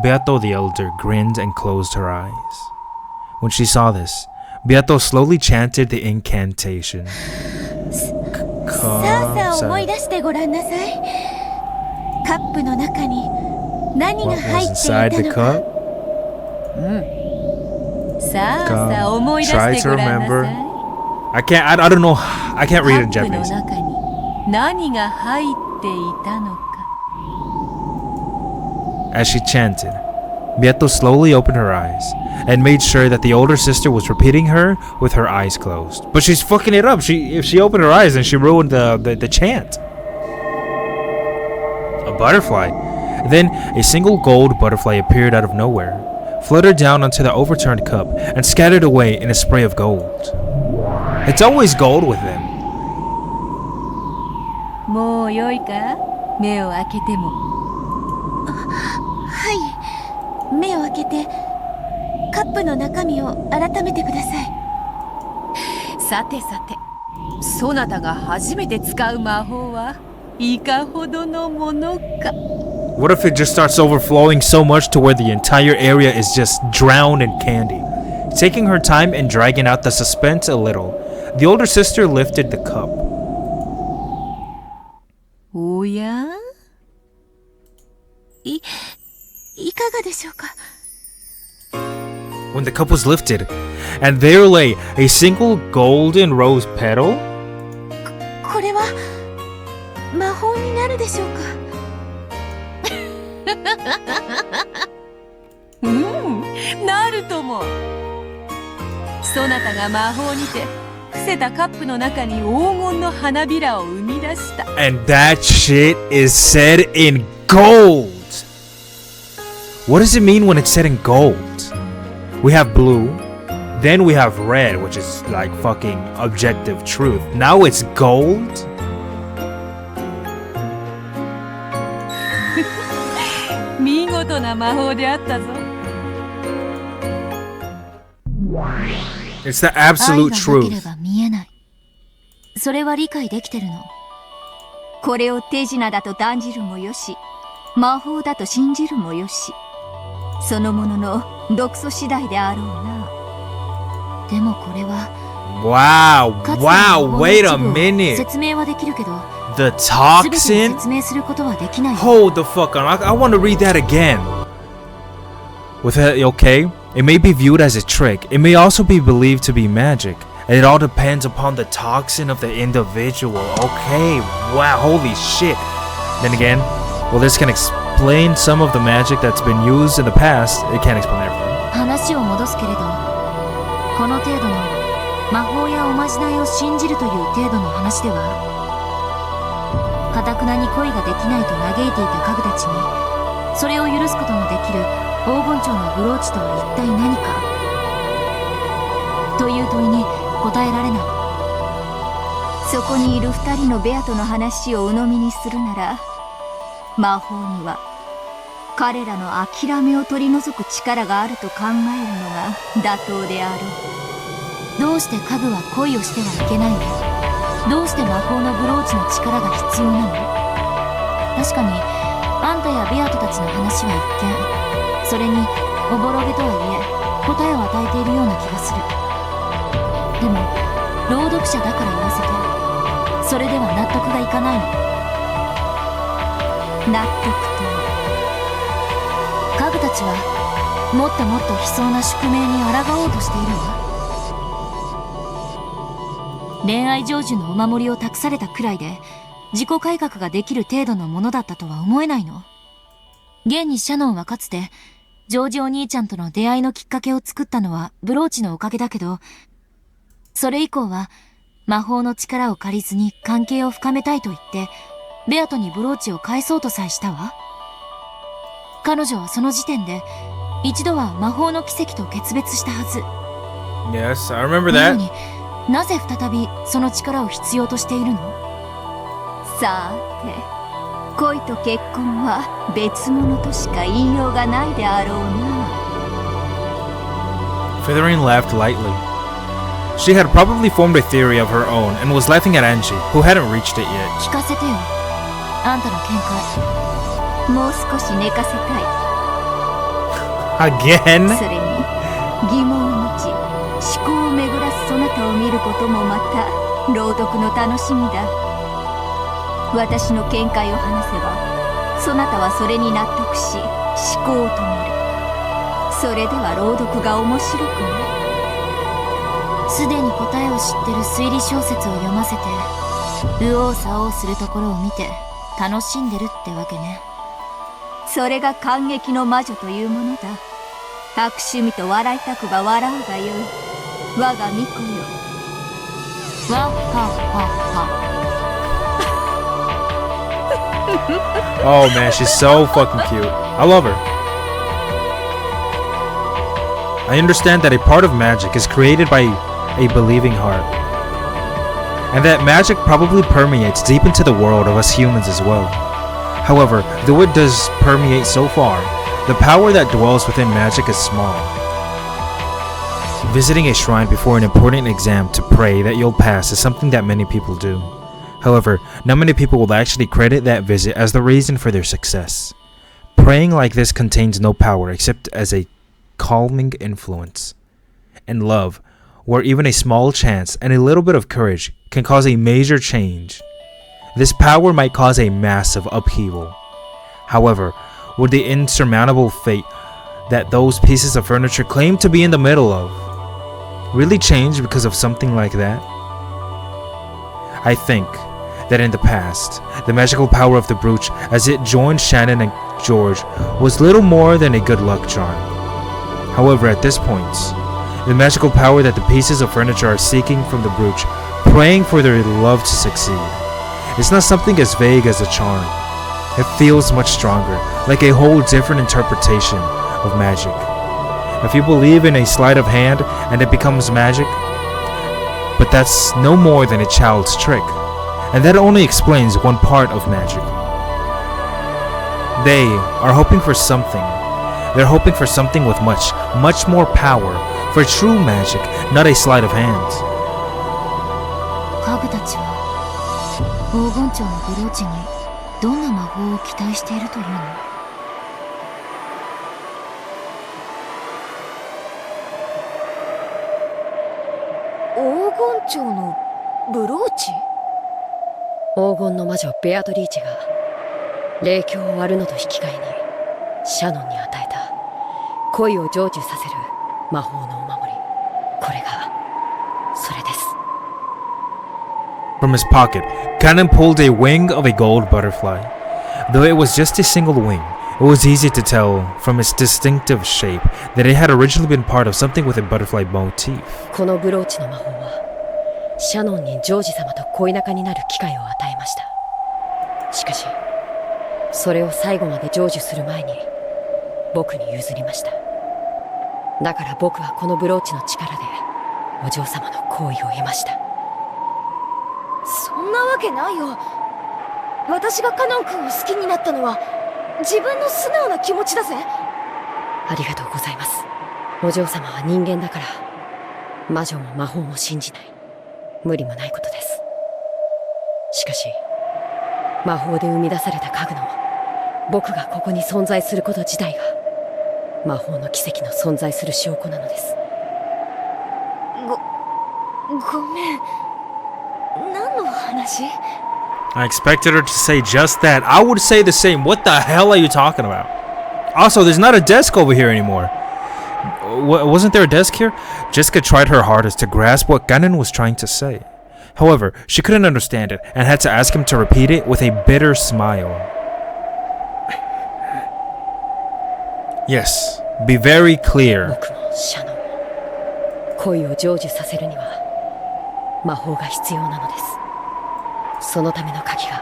Beato the elder grinned and closed her eyes. When she saw this, Beato slowly chanted the incantation. さあ思い出してごらんなさい。カップの中に何が What 入 was ってい inside たの the か。 cup? さあ思い出してごらんなさい。 I don't know. I can't read it in カップの Japanese. 中に何が入っていたのか。 As she chanted, Beato slowly opened her eyes and made sure that the older sister was repeating her with her eyes closed. But she's fucking it up. If she opened her eyes, then she ruined the chant. A butterfly. Then a single gold butterfly appeared out of nowhere, fluttered down onto the overturned cup, and scattered away in a spray of gold. It's always gold with them. もうよいか、目を開けても。はい、目を開けてカップの中身を改めてください。さてさて、そなたが初めて使う魔法はいかほどのものか。 What if it just starts overflowing so much to where the entire area is just drowned in candy? Taking her time and dragging out the suspense a little, the older sister lifted the cup. おや？いかがでしょうか。 When the cup was lifted, and there lay a single golden rose petal. これは魔法になるでしょうか。なるとも。そなたが魔法にて伏せたカップの中に黄金の花びらを生み出した。 And that shit is said in gold. What does it mean when it's said in gold? We have blue, then we have red, which is like fucking objective truth. Now it's gold? 見事な魔法であったぞ。 It's the absolute 愛がなけれ truth. ば見えない。それは理解できてるの。これを手品だと断じるもよし、魔法だと信じるもよし、そのものの毒素次第であろうな。でもこれは Wow, かつての魔 wow, 法の wait 一 a 部を minute. 説明はできるけど、 The 全てを toxin? 説明することはできないよ。 Hold the fuck on. I want to read that again. With it, okay? It may be viewed as a trick. It may also be believed to be magic. And it all depends upon the toxin of the individual. Okay, wow, holy shit. Then again, well, this can explain some of the magic that's been used in the past. It can't explain everything. 話を戻すけれど、この程度の魔法やおまじないを信じるという程度の話では、頑なに恋ができないと嘆いていた家具たちに、それを許すことのできる黄金蝶のブローチとは一体何かという問いに答えられない。そこにいる二人のベアとの話を鵜呑みにするなら、魔法には彼らの諦めを取り除く力があると考えるのが妥当であろう。どうして家具は恋をしてはいけないの？どうして魔法のブローチの力が必要なの？確かにあんたやベアトたちの話は一見、それにおぼろげとはいえ答えを与えているような気がする。でも朗読者だから言わせて、それでは納得がいかないの。納得と家具たちはもっともっと悲壮な宿命に抗おうとしているわ。恋愛成就のお守りを託されたくらいで自己改革ができる程度のものだったとは思えないの。現にシャノンはかつてジョージお兄ちゃんとの出会いのきっかけを作ったのはブローチのおかげだけど、それ以降は魔法の力を借りずに関係を深めたいと言ってベアトにブローチを返そうとさえしたわ。彼女はその時点で一度は魔法の奇跡と決別したはず。Yes, I remember な that. のになぜ再びその力を必要としているの？さて、恋と結婚は別物としか言いようがないであろうな。 Feathering laughed lightly. She had probably formed a theory of her own and was laughing at Angie, who hadn't reached it yet. 聞かせてよ、あんたの見解。もう少し寝かせたい。 Again? それに疑問を持ち思考を巡らすそなたを見ることもまた朗読の楽しみだ。私の見解を話せばそなたはそれに納得し思考を止める。それでは朗読が面白くない。すでに答えを知ってる推理小説を読ませて右往左往するところを見て楽しんでるってわけね。それが感激の魔女というものだ。悪趣味と笑いたくば笑うがよい。我が巫女よ。わっはっはっ Oh man, she's so fucking cute. I love her. I understand that a part of magic is created by a believing heart, and that magic probably permeates deep into the world of us humans as well. However, though it does permeate so far, the power that dwells within magic is small. Visiting a shrine before an important exam to pray that you'll pass is something that many people do. However, not many people will actually credit that visit as the reason for their success. Praying like this contains no power except as a calming influence. And love, where even a small chance and a little bit of courage can cause a major change. This power might cause a massive upheaval. However, would the insurmountable fate that those pieces of furniture claim to be in the middle of really change because of something like that? I think that in the past, the magical power of the brooch as it joined Shannon and George was little more than a good luck charm. However, at this point, the magical power that the pieces of furniture are seeking from the brooch, praying for their love to succeed, it's not something as vague as a charm. It feels much stronger, like a whole different interpretation of magic. If you believe in a sleight of hand and it becomes magic, but that's no more than a child's trick, and that only explains one part of magic. They are hoping for something. They're hoping for something with much, much more power, for true magic, not a sleight of hand. 家具たちは黄金蝶のブローチにどんな魔法を期待しているというの？黄金蝶のブローチ？黄金の魔女ベアトリーチェが霊境を割るのと引き換えにシャノンに与えた恋を成就させる魔法のお守り。これがそれです。 From his pocket, Cannon pulled a wing of a gold butterfly. Though it was just a single wing, it was easy to tell from its distinctive shape that it had originally been part of something with a butterfly motif. このブローチの魔法はシャノンにジョージ様と恋仲になる機会を与えました。しかしそれを最後まで成就する前に僕に譲りました。だから僕はこのブローチの力でお嬢様の好意を得ました。そんなわけないよ。私がカノン君を好きになったのは自分の素直な気持ちだぜ。ありがとうございます。お嬢様は人間だから魔女も魔法も信じない。無理もないことです。しかし魔法で生み出された家具の僕がここに存在すること自体が魔法の奇跡の存在する証拠なのです。ごめん。何の話？ I expected her to say just that. I would say the same. What the hell are you talking about? Also, there's not a desk over here anymore. Wasn't there a desk here? Jessica tried her hardest to grasp what Ganon was trying to say. However, she couldn't understand it and had to ask him to repeat it with a bitter smile. Yes, be very clear. 僕もシャノンも恋を成就させるには魔法が必要なのです。そのための鍵が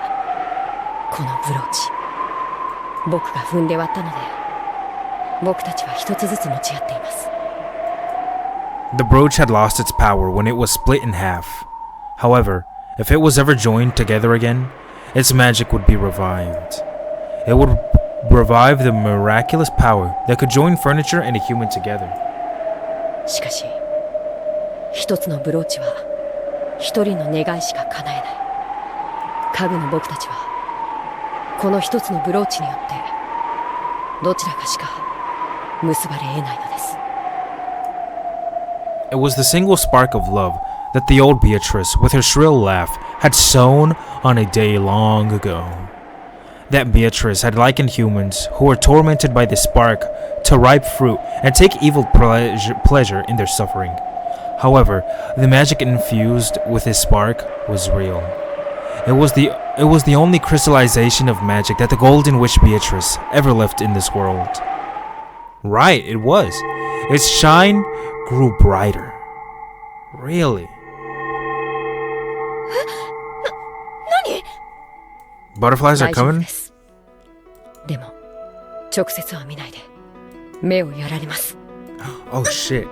このブローチ。僕が踏んで割ったので僕たちは一つずつ持ち合っています。 The brooch had lost its power when it was split in half. However, if it was ever joined together again, its magic would be revived. It would revive the miraculous power that could join furniture and a human together. しかし一つのブローチは一人の願いしか叶えない。家具の僕たちはこの一つのブローチによってどちらかしか結ばれ得ないのです。 It was the single spark of love that the old Beatrice, with her shrill laugh, had sown on a day long ago. That Beatrice had likened humans who were tormented by the spark to ripe fruit and take evil pleasure in their suffering. However, the magic infused with this spark was real. It was the only crystallization of magic that the Golden Witch Beatrice ever left in this world. Right, it was. Its shine grew brighter. Really? Butterflies are 大丈夫 coming? です。でも直接は見ないで目をやられます。 Oh shit.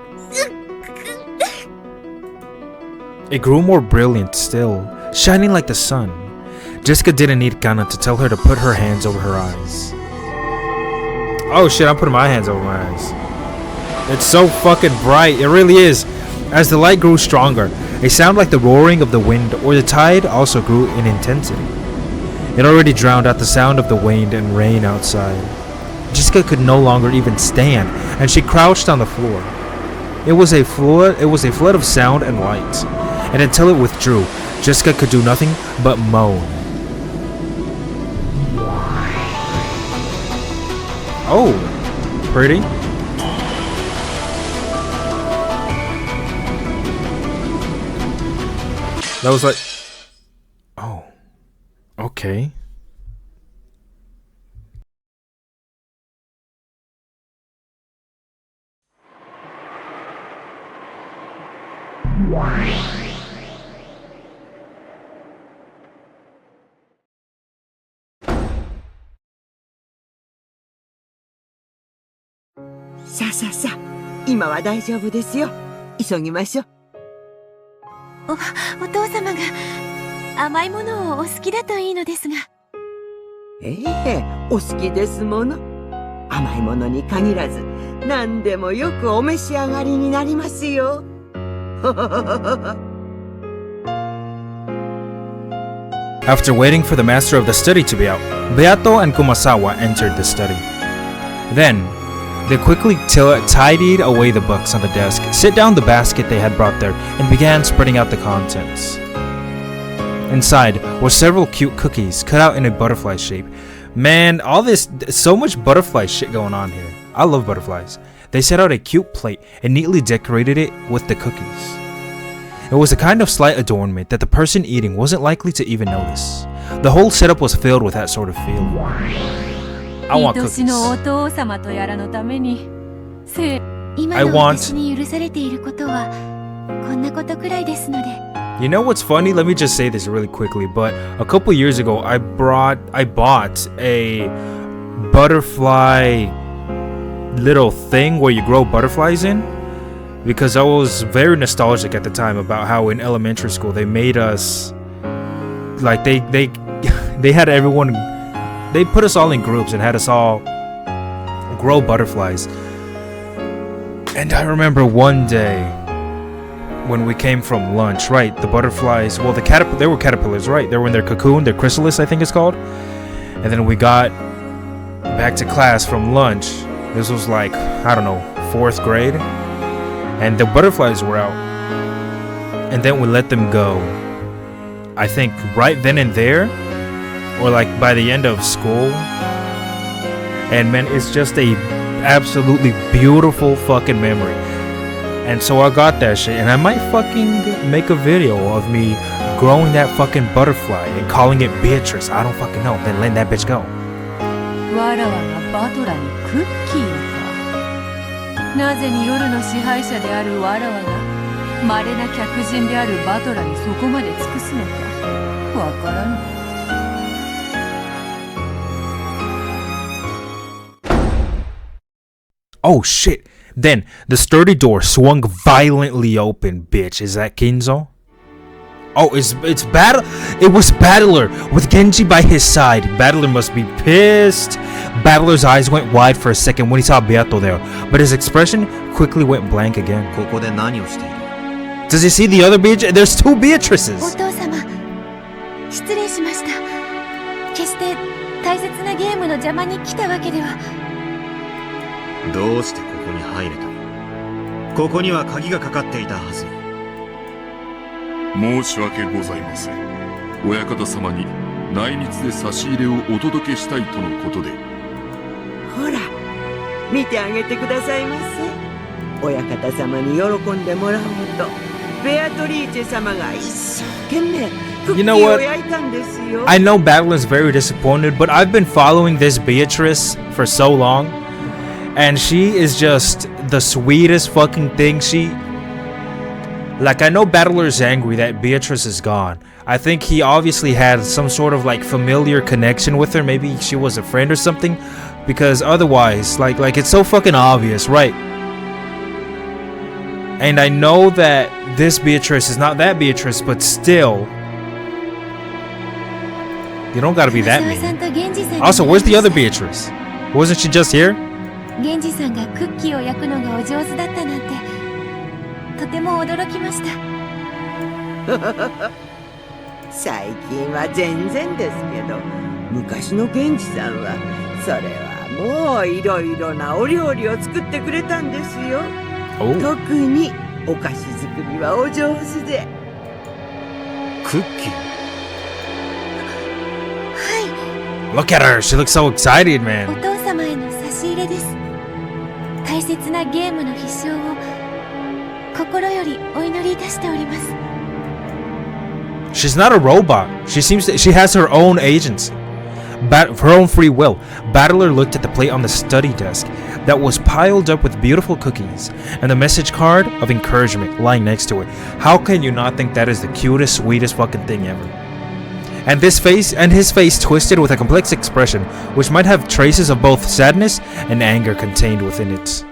It grew more brilliant still, shining like the sun. Jessica didn't need Kana to tell her to put her hands over her eyes. Oh shit, I'm putting my hands over my eyes. It's so fucking bright, it really is. As the light grew stronger, a sound like the roaring of the wind or the tide also grew in intensity. It already drowned out the sound of the wind and rain outside. Jessica could no longer even stand, and she crouched on the floor. It was a flood of sound and light, and until it withdrew, Jessica could do nothing but moan. Oh, pretty. That was like, oh, okay.さあさあさあ、今は大丈夫ですよ。急ぎましょう。お父様が甘いものをお好きだといいのですが。ええ、お好きですもの。甘いものに限らず、何でもよくお召し上がりになりますよ。After waiting for the master of the study to be out, Beato and Kumasawa entered the study. Then, they quickly tidied away the books on the desk, set down the basket they had brought there, and began spreading out the contents. Inside were several cute cookies cut out in a butterfly shape. Man, all this, so much butterfly shit going on here. I love butterflies. They set out a cute plate and neatly decorated it with the cookies. It was a kind of slight adornment that the person eating wasn't likely to even notice. The whole setup was filled with that sort of feeling. I want 愛 cookies. しのお父様とやらのために今の私に許されていることはこんなことくらいですので。 You know what's funny? Let me just say this really quickly, but a couple years ago I bought a butterfly little thing where you grow butterflies in, because I was very nostalgic at the time about how in elementary school they made us like they had everyone, they put us all in groups and had us all grow butterflies. And I remember one day when we came from lunch, right, the butterflies, well, they were caterpillars, right? They were in their cocoon, their chrysalis, I think it's called. And then we got back to class from lunch. This was like, I don't know, 4th grade. And the butterflies were out. And then we let them go. I think right then and there, or like by the end of school. And man, it's just a absolutely beautiful fucking memory. And so I got that shit, and I might fucking make a video of me growing that fucking butterfly and calling it Beatrice. I don't fucking know. Then letting that bitch go. わらわがバトラにクッキーか。なぜに夜の支配者であるわらわが稀な客人であるバトラにそこまで尽くすのかわからぬ。Oh shit. Then the sturdy door swung violently open, bitch. Is that Kinzo? Oh, it's Battle. It was Battler with Genji by his side. Battler must be pissed. Battler's eyes went wide for a second when he saw Beato there, but his expression quickly went blank again. ここで何をしている？ Does he see the other Beatrice? There's two Beatrices. お父様、失礼しました。決して大切なゲームの邪魔に来たわけでは。どうしてここに入れた？ここには鍵がかかっていたはず。申し訳ございません。親方様に内密で差し入れをお届けしたいとのことで。ほら、見てあげてくださいませ。親方様に喜んでもらおうと、ベアトリーチェ様が一生懸命クッキーを焼いたんですよ。I know Battler's very disappointed, but I've been following this Beatrice for so long, and she is just the sweetest fucking thing. Like, I know Battler's angry that Beatrice is gone. I think he obviously had some sort of like familiar connection with her. Maybe she was a friend or something, because otherwise, like it's so fucking obvious, right? And I know that this Beatrice is not that Beatrice, but still, you don't gotta be that mean. Also, where's the other Beatrice? Wasn't she just here? 源氏さんがクッキーを焼くのがお上手だったなんて、とても驚きました。最近は全然ですけど、昔の源氏さんはそれはもういろいろなお料理を作ってくれたんですよ。特にお菓子作りはお上手で。クッキー？はい。 Look at her, she looks so excited, man. お父様への差し入れです。大切なゲームの必勝を心よりお祈りいたしております。 She's not a robot. She has her own agency, her own free will. Battler looked at the plate on the study desk that was piled up with beautiful cookies and the message card of encouragement lying next to it. How can you not think that is the cutest, sweetest fucking thing ever? And his face twisted with a complex expression, which might have traces of both sadness and anger contained within it.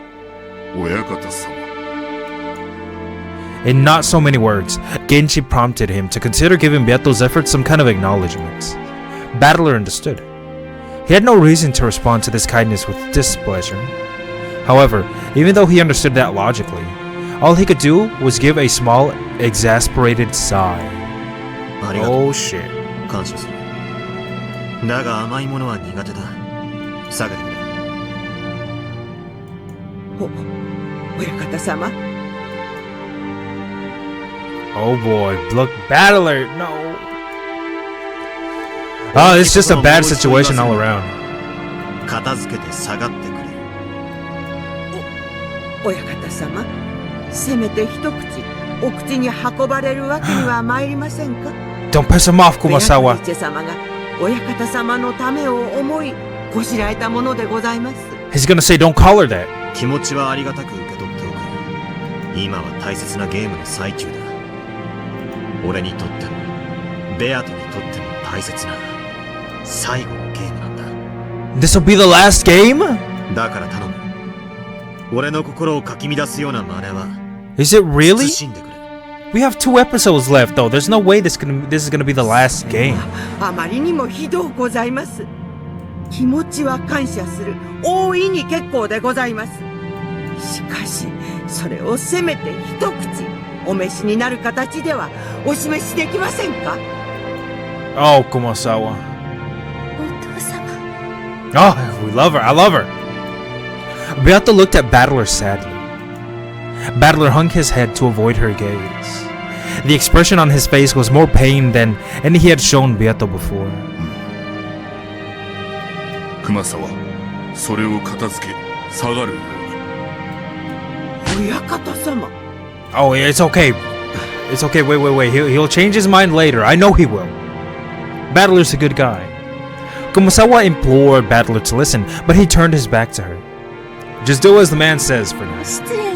In not so many words, Genji prompted him to consider giving Beato's efforts some kind of acknowledgement. Battler understood. He had no reason to respond to this kindness with displeasure. However, even though he understood that logically, all he could do was give a small, exasperated sigh. Oh shit. 感謝する。だが甘いものは苦手だ。下げてくれ。親方様。Oh boy, look, Battler, no. Oh, it's just a bad situation all around. 片付けて下がってくれ。親方様、せめて一口お口に運ばれるわけには参りませんか。 Don't piss him off, Kumasawa. ベアトリーチェ様が親方様のためを思いこしらえたものでございます。 He's gonna say, don't call her that. 気持ちはありがたく受け取っておく。今は大切なゲームの最中だ。俺にとってもベアトにとっても大切な最後のゲームなんだ。 This'll be the last game? だから頼む。俺の心をかき乱すような真似は。 Is it really? 慎んでくれ。 We have 2 episodes left though. There's no way this is gonna be the last game. あまりにもひどうございます。気持ちは感謝する。大いに結構でございます。しかし、それをせめて一口お召しになる形ではお示しできませんか。 Oh, Kumasawa. お父様。 Oh, we love her. I love her. Beato looked at Battler sadly. Battler hung his head to avoid her gaze. The expression on his face was more pain than any he had shown Beato before. 熊沢、それを片付け、下がるように。親方様。 Oh, it's okay. It's okay, wait. He'll change his mind later. I know he will. Battler's a good guy. Kumasawa implored Battler to listen, but he turned his back to her. Just do as the man says for now. 失礼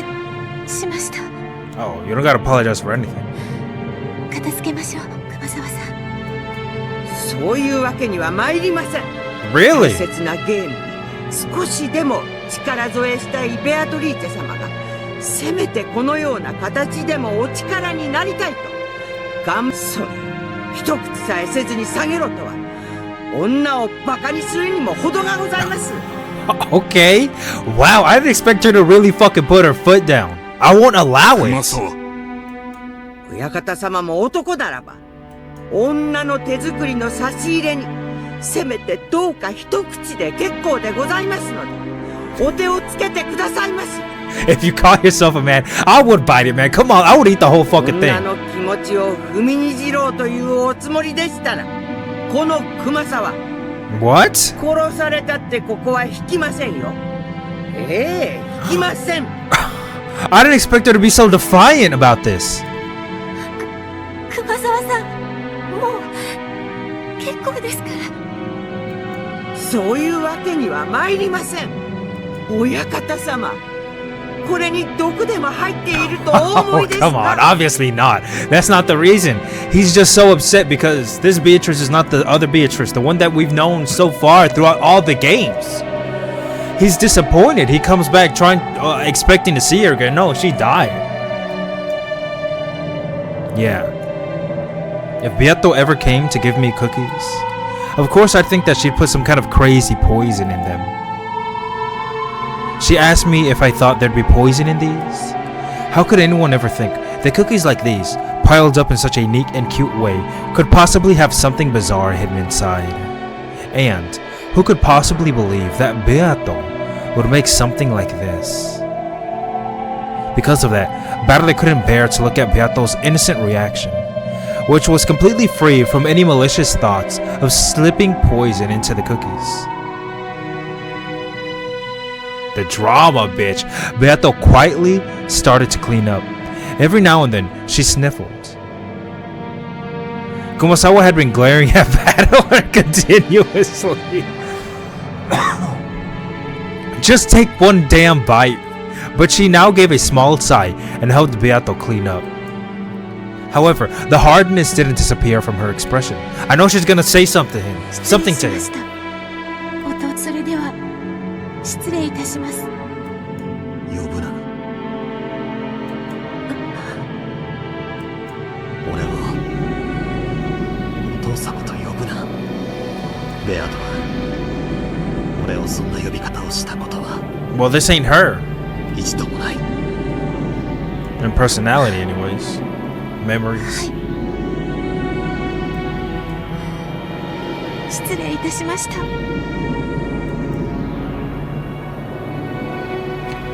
しました。 Oh, you don't gotta apologize for anything. 片付けましょう、熊沢さん。そういうわけには参りません。 Really? 大切なゲームに少しでも力添えしたいベアトリーチェ様がせめてこのような形でもお力になりたいとそれ一口さえせずに下げろとは女をバカにするにも程がございます。 Okay. Wow, I didn't expect her to really fucking put her foot down. I won't allow it. 親方様も男ならば女の手作りの差し入れにせめてどうか一口で結構でございますのでお手をつけてくださいまし。 If you call yourself a man, I would bite it, man. Come on, I would eat the whole fucking 女 thing. の気持ちを踏みにじろうというおつもりでしたらこの熊沢 What? 殺されたってここは引きませんよ。ええ、引きません。 I didn't expect her to be so defiant about this. 熊沢さん、もう結構ですから。そういうわけには参りません。親方様、これに毒でも入っているとお思 Oh, いです come on. か。 Obviously not. That's not the reason. He's just so upset because this Beatrice is not the other Beatrice, the one that we've known so far throughout all the games. He's disappointed. He comes back expecting to see her again. No, she died. Yeah. If Beato ever came to give me cookies, of course I'd think that she'd put some kind of crazy poison in them. She asked me if I thought there'd be poison in these. How could anyone ever think that cookies like these, piled up in such a neat and cute way, could possibly have something bizarre hidden inside? And who could possibly believe that Beato would make something like this? Because of that, Battler couldn't bear to look at Beato's innocent reaction, which was completely free from any malicious thoughts of slipping poison into the cookies. The drama, bitch. Beato quietly started to clean up. Every now and then, she sniffled. Kumasawa had been glaring at Battler continuously. Just take one damn bite. But she now gave a small sigh and helped Beato clean up. However, the hardness didn't disappear from her expression. I know she's gonna say something to him. 弟、それでは失礼いたします。呼ぶな。俺をお父様と呼ぶな。ベアトは俺をそんな呼び方をしたことは Well, this ain't her. 一度もない。 In personality, anyways. Memories. 失礼いたしました。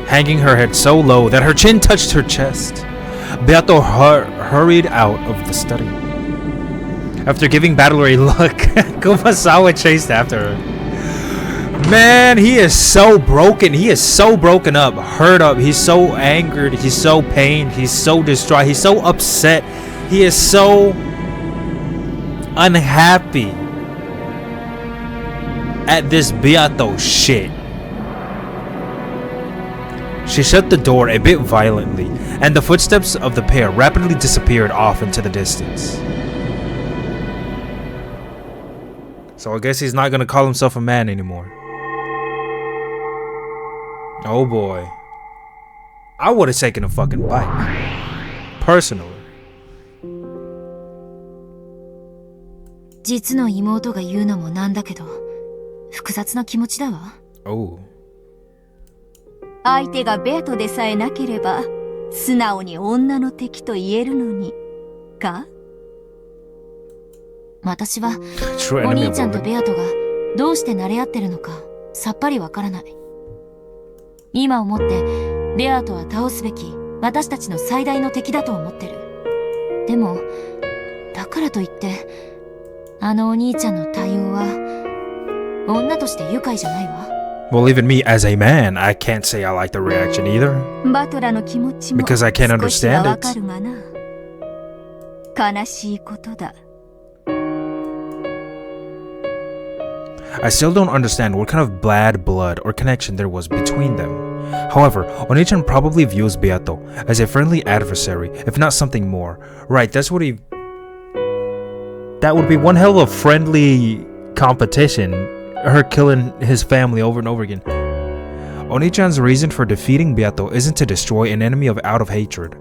Hanging her head so low that her chin touched her chest, Beato hurried out of the study. After giving Battler a look, Kumasawa chased after her. Man, he is so broken. He is so broken up, hurt up. He's so angered. He's so pained. He's so distraught. He's so upset. He is so unhappy at this Beato shit. She shut the door a bit violently, and the footsteps of the pair rapidly disappeared off into the distance. So I guess he's not gonna call himself a man anymore. Oh boy. I would have taken a fucking bite. Personally. 実の妹が言うのもなんだけど、複雑な気持ちだわ。Oh. 相手がベアトでさえなければ素直に女の敵と言えるのにか。私はお兄ちゃんとベアトがどうして慣れ合ってるのかさっぱりわからない。今思ってベアトは倒すべき私たちの最大の敵だと思ってる。でもだからといってあのお兄ちゃんの対応は女として愉快じゃないわ。Well, even me as a man, I can't say I like the reaction either. バトラの気持ちも Because I can't 少しは understand わかるがな。悲しいことだ。I still don't understand what kind of bad blood or connection there was between them. However, Oni-chan probably views Beato as a friendly adversary, if not something more. Right, that would be one hell of a friendly competition, her killing his family over and over again. Oni-chan's reason for defeating Beato isn't to destroy an enemy out of hatred.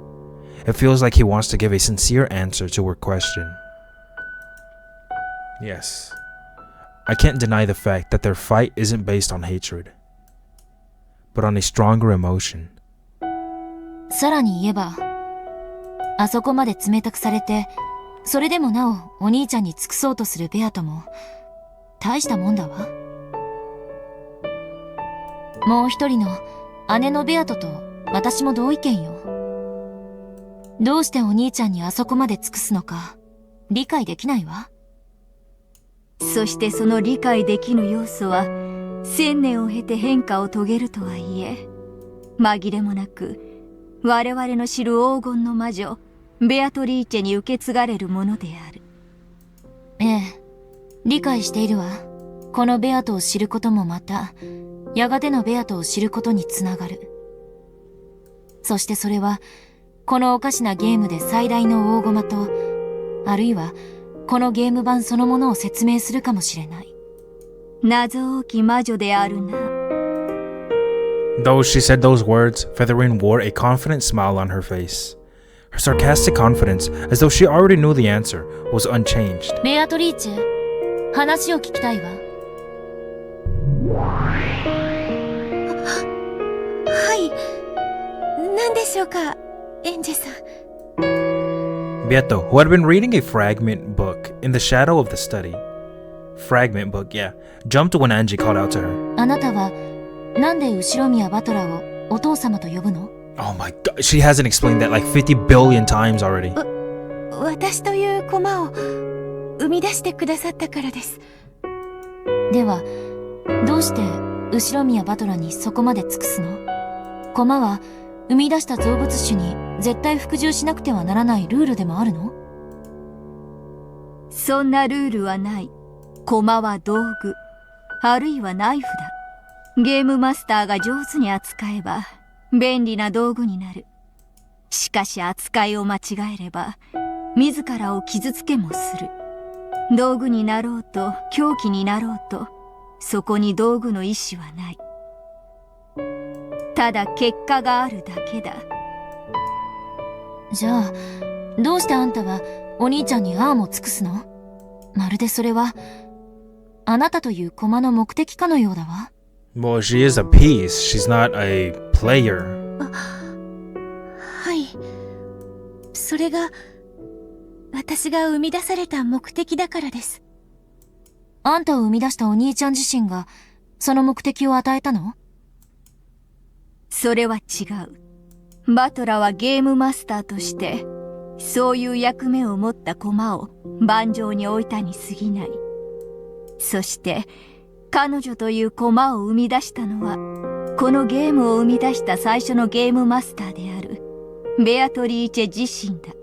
It feels like he wants to give a sincere answer to her question. Yes. I can't deny the fact that their fight isn't based on hatred, but on a stronger emotion. さらに言えば、あそこまで冷たくされて、それでもなおお兄ちゃんに尽くそうとするベアトも、大したもんだわ。もう一人の姉のベアトと私も同意見よ。どうしてお兄ちゃんにあそこまで尽くすのか、理解できないわ。そしてその理解できぬ要素は1000年を経て変化を遂げるとはいえ、紛れもなく我々の知る黄金の魔女ベアトリーチェに受け継がれるものである。ええ、理解しているわ。このベアトを知ることもまたやがてのベアトを知ることにつながる。そしてそれはこのおかしなゲームで最大の大駒と、あるいはこのゲーム版そのものを説明するかもしれない。謎多き魔女であるな。Though she said those words, Featherwing wore a confident smile on her face. Her sarcastic confidence, as though she already knew the answer, was unchanged. ベアトリーチェ、話を聞きたいわ。はい。何でしょうか、エンジェさん。Beato, who had been reading a fragment book in the shadow of the study, jumped when Angie called out to her. あなたはなんで後宮バトラをお父様と呼ぶの？ Oh my god, she hasn't explained that like 50 billion times already. 私という駒を生み出してくださったからです。では、どうして後宮バトラにそこまで尽くすの？駒は生み出した造物種に絶対服従しなくてはならないルールでもあるの？そんなルールはない。駒は道具、あるいはナイフだ。ゲームマスターが上手に扱えば便利な道具になる。しかし扱いを間違えれば自らを傷つけもする。道具になろうと凶器になろうと、そこに道具の意志はない。ただ結果があるだけだ。じゃあ、どうしてあんたはお兄ちゃんにアームを尽くすの？まるでそれはあなたという駒の目的かのようだわ。Well, she is a piece. She's not a player. はい。それが私が生み出された目的だからです。あんたを生み出したお兄ちゃん自身がその目的を与えたの？それは違う。バトラはゲームマスターとしてそういう役目を持った駒を盤上に置いたに過ぎない。そして彼女という駒を生み出したのはこのゲームを生み出した最初のゲームマスターであるベアトリーチェ自身だ。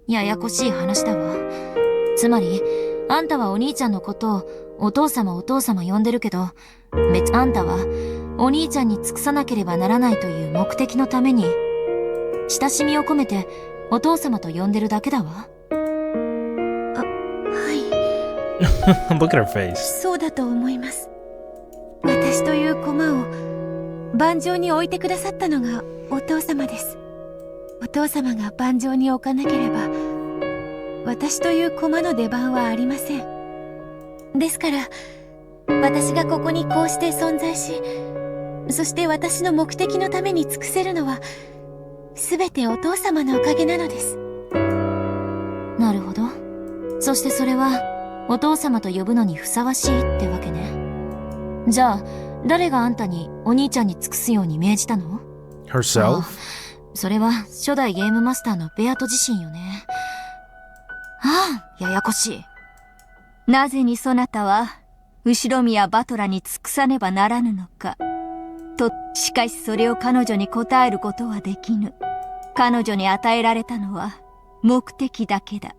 ややこしい話だわ。つまりあんたはお兄ちゃんのことをお父様呼んでるけど、別あんたはお兄ちゃんに尽くさなければならないという目的のために親しみを込めてお父様と呼んでるだけだわ。はい。Look at her face. そうだと思います。私という駒を盤上に置いてくださったのがお父様です。お父様が盤上に置かなければ私という駒の出番はありません。ですから私がここにこうして存在し、そして私の目的のために尽くせるのは全てお父様のおかげなのです。なるほど。そしてそれはお父様と呼ぶのにふさわしいってわけね。じゃあ誰があんたにお兄ちゃんに尽くすように命じたの？ Herself? それは初代ゲームマスターのベアト自身よね。ややこしい。なぜにそなたは後宮バトラに尽くさねばならぬのかと。しかしそれを彼女に答えることはできぬ。彼女に与えられたのは目的だけだ。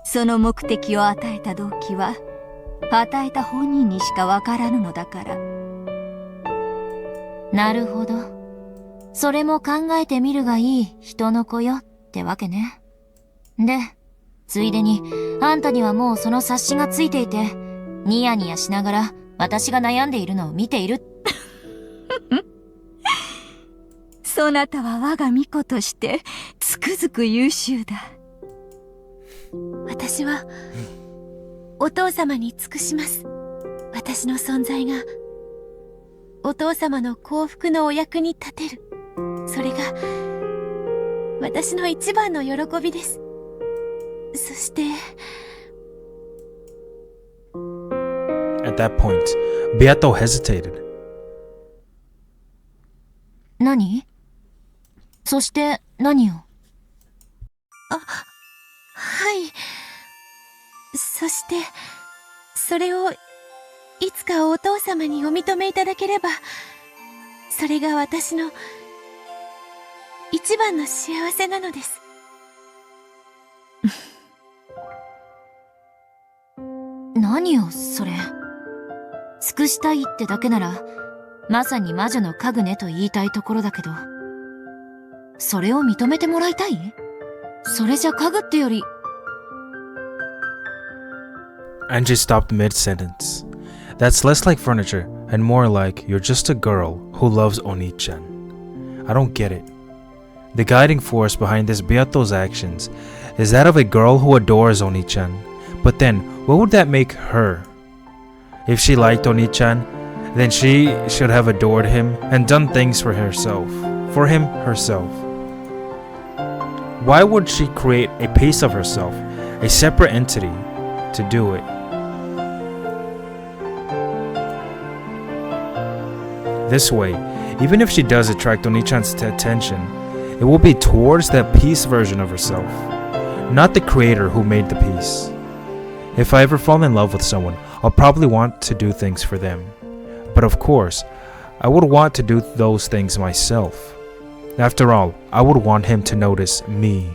その目的を与えた動機は与えた本人にしかわからぬのだから。なるほど。それも考えてみるがいい人の子よってわけね。で、ついでにあんたにはもうその察しがついていて、ニヤニヤしながら私が悩んでいるのを見ている。そなたは我が巫女としてつくづく優秀だ。私はお父様に尽くします。私の存在がお父様の幸福のお役に立てる。それが私の一番の喜びです。そして At that point, Beato hesitated. 何？そして何を？はい。そしてそれをいつかお父様にお認めいただければ、それが私の一番の幸せなのです。何よそれ。尽くしたいってだけならまさに魔女の家具ねと言いたいところだけど、それを認めてもらいたい？それじゃ家具ってより。 Angie stopped mid-sentence. That's less like furniture and more like you're just a girl who loves Oni-chan. I don't get it. The guiding force behind this Beato's actions is that of a girl who adores Oni-chan. But then, what would that make her? If she liked Oni-chan, then she should have adored him and done things for herself. For him herself. Why would she create a piece of herself, a separate entity, to do it? This way, even if she does attract Oni-chan's attention, it will be towards that piece version of herself, not the creator who made the piece. If I ever fall in love with someone, I'll probably want to do things for them. But of course, I would want to do those things myself. After all, I would want him to notice me.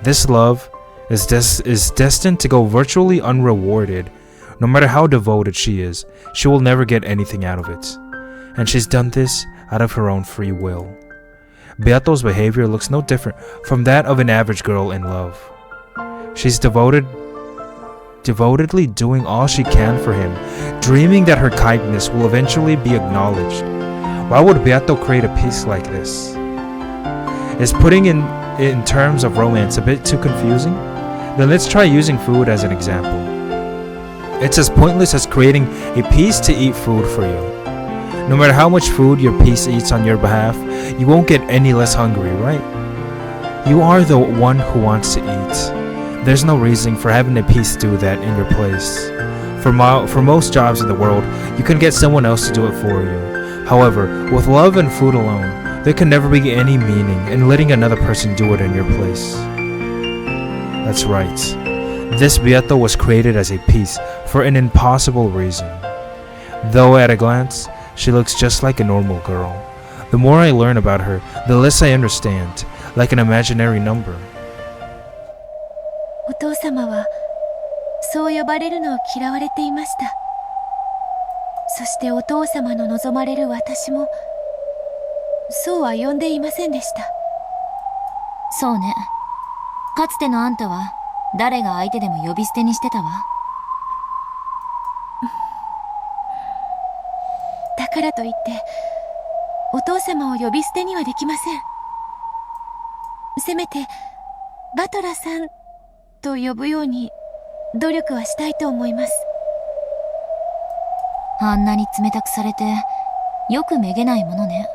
This love is destined to go virtually unrewarded. No matter how devoted she is, she will never get anything out of it. And she's done this out of her own free will. Beato's behavior looks no different from that of an average girl in love. She's devotedly doing all she can for him, dreaming that her kindness will eventually be acknowledged. Why would Beato create a piece like this? Is putting in terms of romance a bit too confusing? Then let's try using food as an example. It's as pointless as creating a piece to eat food for you. No matter how much food your piece eats on your behalf, you won't get any less hungry, right? You are the one who wants to eat. There's no reason for having a piece do that in your place. For most jobs in the world, you can get someone else to do it for you. However, with love and food alone, there can never be any meaning in letting another person do it in your place. That's right. This Beato was created as a piece for an impossible reason. Though at a glance, she looks just like a normal girl. The more I learn about her, the less I understand, like an imaginary number. お父様はそう呼ばれるのを嫌われていました。そしてお父様の望まれる私もそうは呼んでいませんでした。そうね。かつてのあんたは誰が相手でも呼び捨てにしてたわ。だからといってお父様を呼び捨てにはできません。せめてバトラさんと呼ぶように努力はしたいと思います。あんなに冷たくされてよくめげないものね。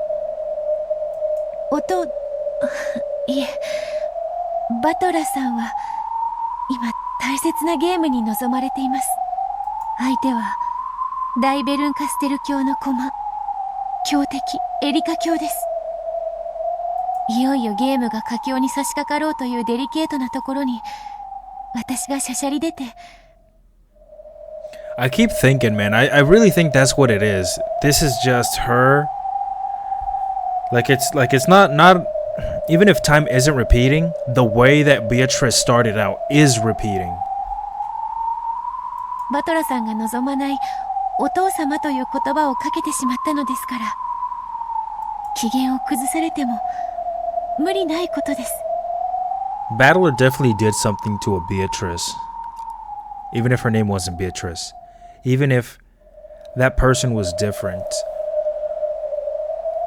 いえ、バトラさんは今大切なゲームに臨まれています。相手は大ベルンカステル教の駒、強敵エリカ教です。いよいよゲームが佳境に差し掛かろうというデリケートなところに私がしゃしゃり出て。I keep thinking, man, I really think that's what it is. This is just her. Like it's not Even if time isn't repeating, the way that Beatrice started out is repeating. バトラさんが望まないお父様という言葉をかけてしまったのですから、機嫌を崩されても無理ないことです。Battler definitely did something to a Beatrice. Even if her name wasn't Beatrice. Even if that person was different.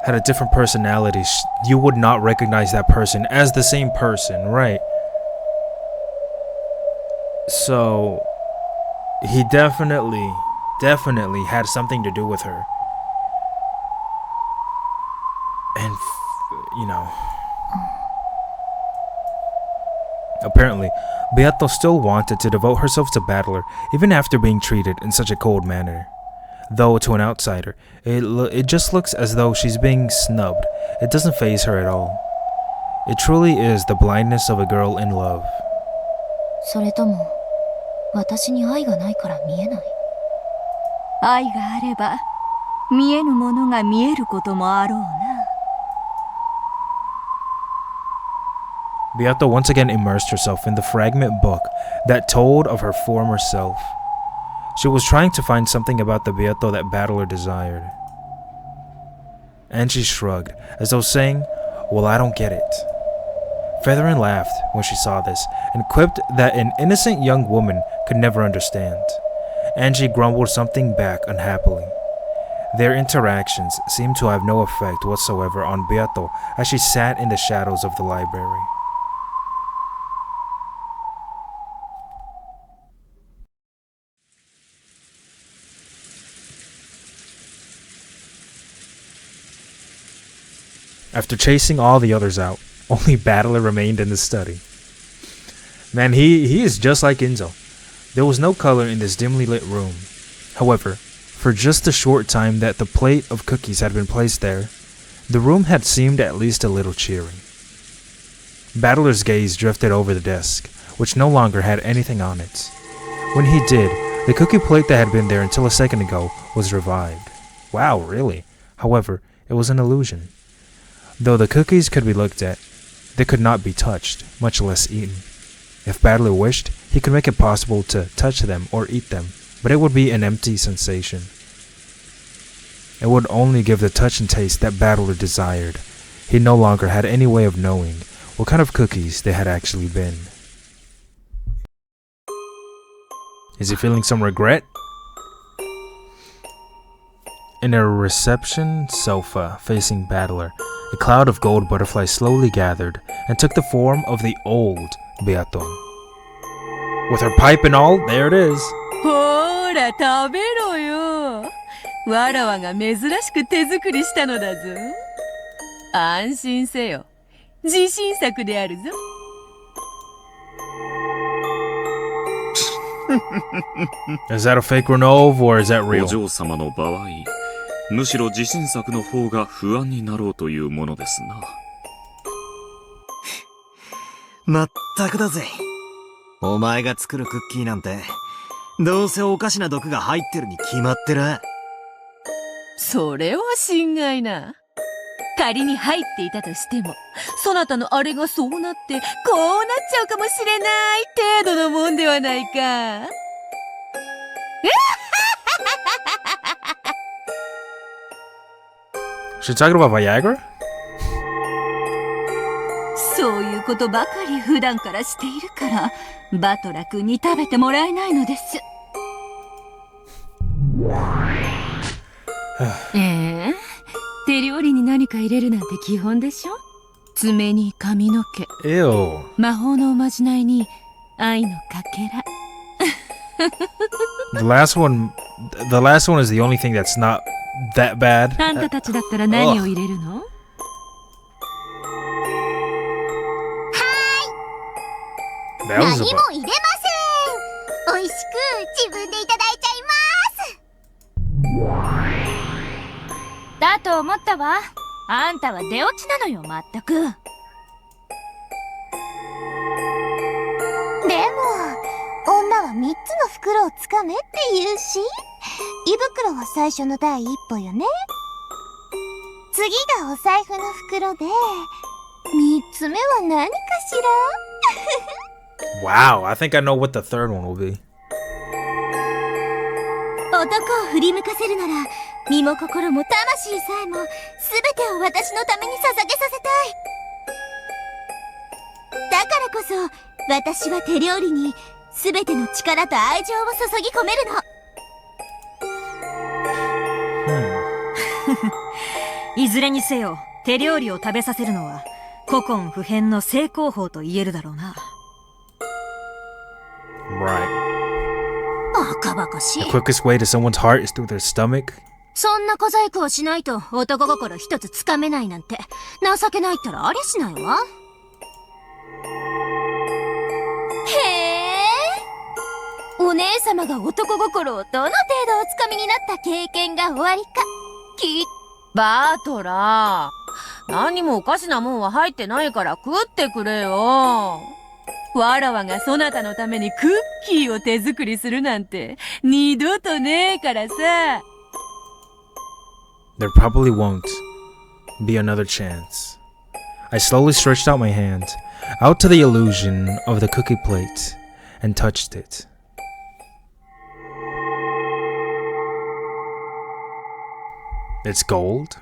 Had a different personality. You would not recognize that person as the same person, right? So, he definitely had something to do with her. And, you know... Apparently, Beato still wanted to devote herself to Battler even after being treated in such a cold manner. Though to an outsider, it just looks as though she's being snubbed. It doesn't faze her at all. It truly is the blindness of a girl in love. それとも、私に愛がないから見えない。愛があれば見えぬものが見えることもあろうな。Beato once again immersed herself in the fragment book that told of her former self. She was trying to find something about the Beato that Battler desired. And she shrugged, as though saying, "Well, I don't get it." Featherin laughed when she saw this, and quipped that an innocent young woman could never understand. Angie grumbled something back unhappily. Their interactions seemed to have no effect whatsoever on Beato as she sat in the shadows of the library. After chasing all the others out, only Battler remained in the study. Man, he is just like Enzo. There was no color in this dimly lit room. However, for just the short time that the plate of cookies had been placed there, the room had seemed at least a little cheery. Battler's gaze drifted over the desk, which no longer had anything on it. When he did, the cookie plate that had been there until a second ago was revived. Wow, really? However, it was an illusion. Though the cookies could be looked at, they could not be touched, much less eaten. If Battler wished, he could make it possible to touch them or eat them, but it would be an empty sensation. It would only give the touch and taste that Battler desired. He no longer had any way of knowing what kind of cookies they had actually been. Is he feeling some regret? In a reception sofa facing Battler, a cloud of gold butterflies slowly gathered and took the form of the old Beato. With her pipe and all, there it is. ほら食べろよ。わらわが珍しく手作りしたのだぞ。安心せよ。自信作であるぞ。Is that a fake Renove or is that real? お嬢様の場合、むしろ自信作の方が不安になろうというものですな。まったくだぜ。お前が作るクッキーなんて、どうせおかしな毒が入ってるに決まってる。それは心外な。仮に入っていたとしても、そなたのあれがそうなって、こうなっちゃうかもしれない程度のもんではないか。She talking about Viagra? そういうことばかり普段からしているから、バトラ君に食べてもらえないのです。手料理に何か入れるなんて基本でしょ。爪に髪の毛。Ew. 魔法のおまじないに愛のかけら。The last one is the only thing that's not that bad. あんたたちだったら何を入れるの？何も入れません。美味しく自分でいただいちゃいます。だと思ったわ。あんたは出落ちなのよ、まったく。でも、女は3つの袋をつかめって言うし、胃袋は最初の第一歩よね。次がお財布の袋で、三つ目は何かしら Wow, I think I know what the third one will be. 男を振り向かせるなら、身も心も魂さえも全てを私のために捧げさせたい。だからこそ、私は手料理に全ての力と愛情を注ぎ込めるの。いずれにせよ、手料理を食べさせるのは古今不変の正攻法と言えるだろうな。Right. バカバカし The い。 quickest way to someone's heart is through their stomach? そんな小細工をしないと男心一つつかめないなんて情けないったらありゃしないわ。へえ。お姉様が男心をどの程度おつかみになった経験がおありかバートラー、何もおかしなもんは入ってないから食ってくれよ。わらわがそなたのためにクッキーを手作りするなんて二度とねえからさ。There probably won't be another chance. I slowly stretched out my hand out to the illusion of the cookie plate and touched it. It's gold?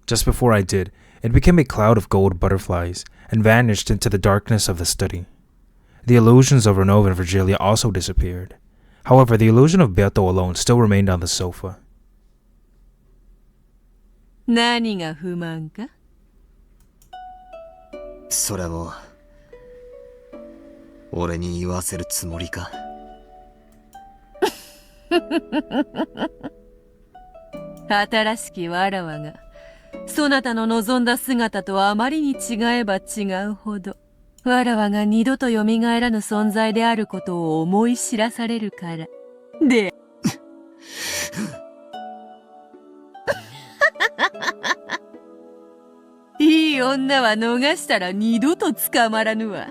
Just before I did, it became a cloud of gold butterflies and vanished into the darkness of the study. The illusions of Renova and Virgilia also disappeared. However, the illusion of Beato alone still remained on the sofa. 何が不満か？それも俺に言わせるつもりか？新しきわらわがそなたの望んだ姿とあまりに違えば違うほどわらわが二度と蘇らぬ存在であることを思い知らされるからでいい女は逃したら二度と捕まらぬわ。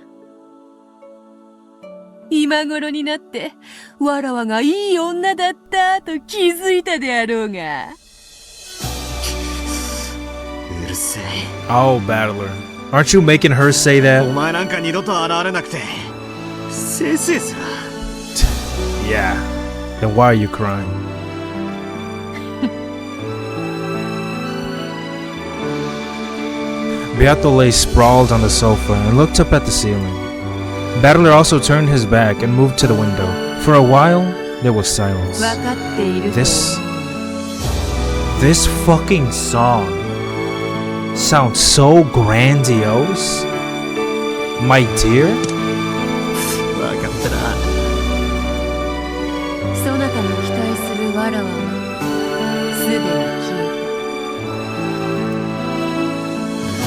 今頃になってわらわがいい女だったと気づいたであろうが。うるせえ。 Oh, Battler. Aren't you making her say お that? 前なんか二度と現れなくてせいせいすら。 Yeah. Then why are you crying? Beato lay sprawled on the sofa and looked up at the ceiling. Battler also turned his back and moved to the window. For a while, there was silence. わかっている。 This fucking song sounds so grandiose. My dear? わかったな。そなたの期待するわらわはすでに消え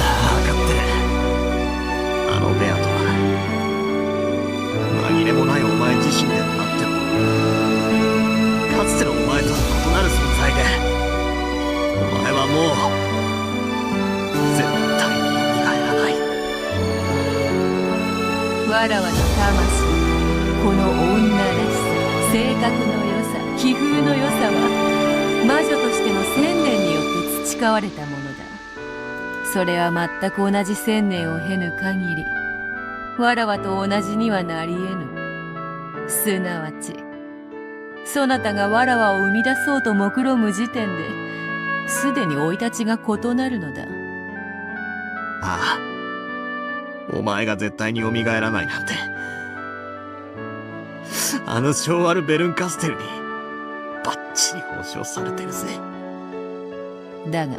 分かってる。あのベアとは紛れもないお前自身であってもかつてのお前とは異なる存在でお前はもう絶対に蘇らない。わらわの魂、この女らしさ、性格の良さ、気風の良さは魔女としての1000年によって培われたものだ。それは全く同じ1000年を経ぬ限りわらわと同じにはなり得ぬ。すなわちそなたがわらわを生み出そうと目論む時点ですでに生い立ちが異なるのだ。ああ、お前が絶対に蘇らないなんてあのショーアル・ベルンカステルにバッチリ保証されてるぜ。だが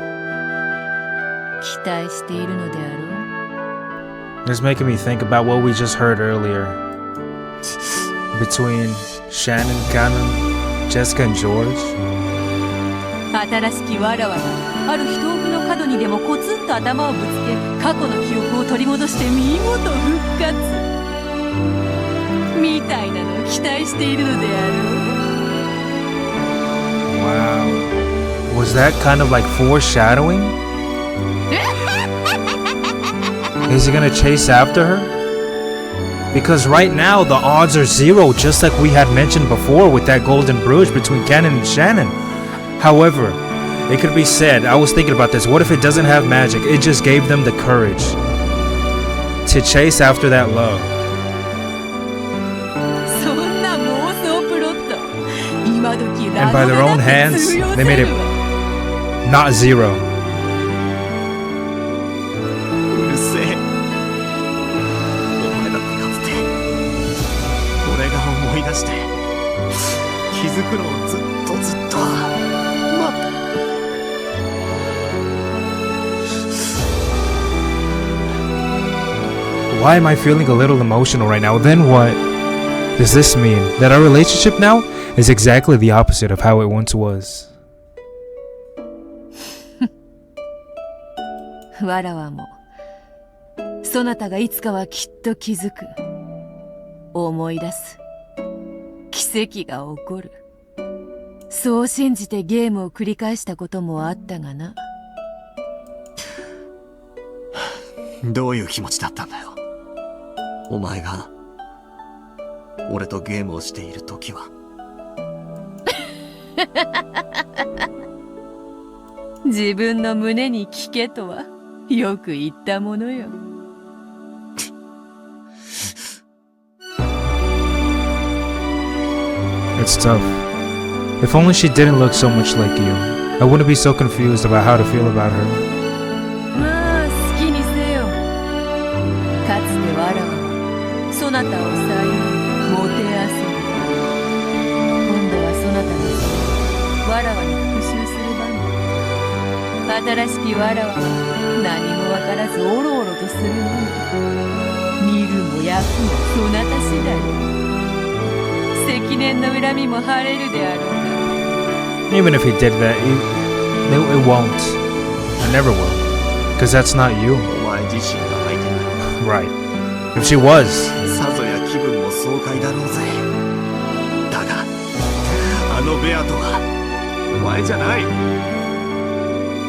期待しているのであろう。 It's making me think about what we just heard earlier. Between Shannon, Cannon, Jessica, and George. 新しきわらわがある人奥の角にでもコツンと頭をぶつけ過去の記憶を取り戻して見事復活みたいなのを期待しているのであろう。 Wow. Was that kind of like foreshadowing? Is he gonna chase after her? Because right now the odds are 0, just like we had mentioned before with that golden bridge between Cannon and Shannon. However, it could be said, I was thinking about this, what if it doesn't have magic? It just gave them the courage to chase after that love. そんな妄想プロット、今時 And by their own hands, they made it not zero. うるせえ。お前だってかつて俺が思い出して気づくのをずっと待った。Why am I feeling a little emotional right now? Then what? Does this mean that our relationship now is exactly the opposite of how it once was? わらわもそなたがいつかはきっと気づく、思い出す、奇跡が起こる、そう信じてゲームを繰り返したこともあったがな。どういう気持ちだったんだよ、お前が俺とゲームをしている時は。自分の胸に聞けとはよく言ったものよ。It's tough. If only she didn't look so much like you, I wouldn't be so confused about how to feel about her. まあ好きにせよ。かつてわらわはそなたをさいもてあそび、今度はそなたのわらわに復讐する番だ。新しきわらわは何もわからずおろおろとするのみ。見るも焼くもそなた次第。積年の恨みも晴れるであろうが。Even if he did that, it won't. I never will. Because that's not you. お前自身が相手な Right. If she was. さぞや気分も爽快だろうぜ。だがあのベアとはお前じゃない。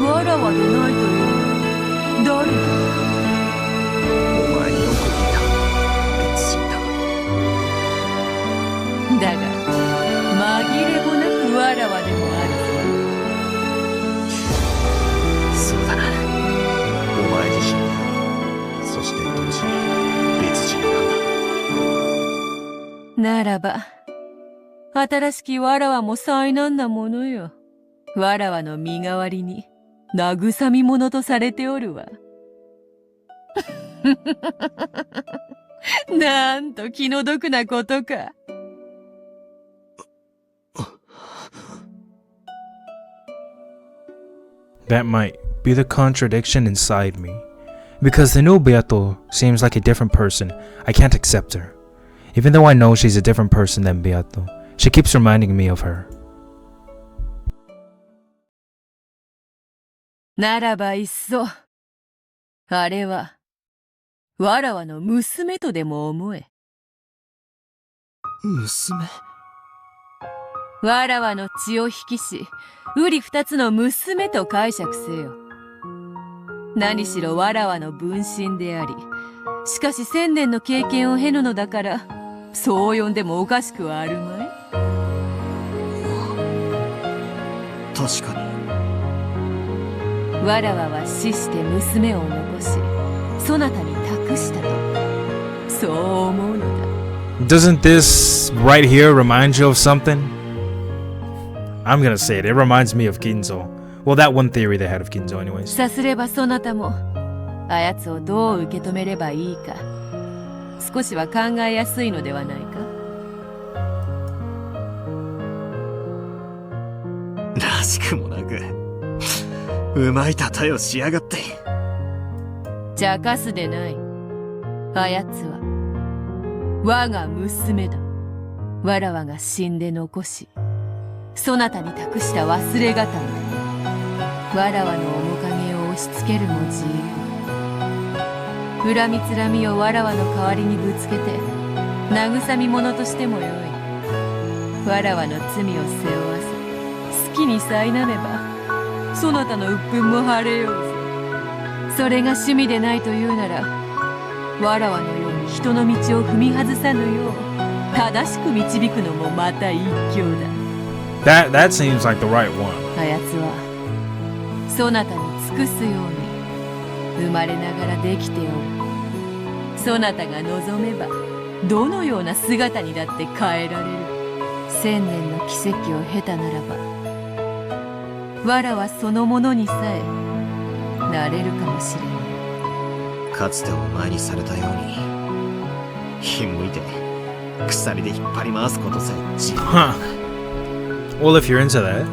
わらわでないというのは誰だ。お前によく似た別人だ。だが紛れもなくわらわでもあるぞ。そうだな、お前自身がそして同時に別人なんだ。ならば新しきわらわも災難なものよ。わらわの身代わりに慰み者とされておるわ。なんと気の毒なことか。That might be the contradiction inside me. Because the new Beato seems like a different person, I can't accept her. Even though I know she's a different person than Beato, she keeps reminding me of her. ならばいっそ、あれはわらわの娘とでも思え。娘？わらわの血を引きし、うり二つの娘と解釈せよ。何しろわらわの分身であり、しかし1000年の経験を経ぬのだから、そう呼んでもおかしくはあるまい。確かに。わらわは死して娘を残し、そなたに託したと、そう思うのだ。Doesn't this right here remind you of something? I'm gonna say it. It reminds me of Ginzo. Well, that one theory they had of Ginzo anyways. さすればそなたも、あやつをどう受け止めればいいか、少しは考えやすいのではないか。らしくもなく、うまい例えをしやがって。茶化すでない。あやつは我が娘だ。わらわが死んで残し、そなたに託した忘れがたみだ。わらわの面影を押し付けるも自由。恨みつらみをわらわの代わりにぶつけて、慰み者としてもよい。わらわの罪を背負わせ、好きに苛めば、そなたの鬱憤も晴れようぜ。それが趣味でないというなら、わらわのように人の道を踏み外さぬよう、正しく導くのもまた一興だ。That seems like the right one. あやつはそなたに尽くすように生まれながらできておる。そなたが望めばどのような姿にだって変えられる。千年の奇跡を経たならば、わらはそのものにさえなれるかもしれない。かつてお前にされたように、ひんむいて鎖で引っ張り回すことさえ自由だ。Well, if you're into that.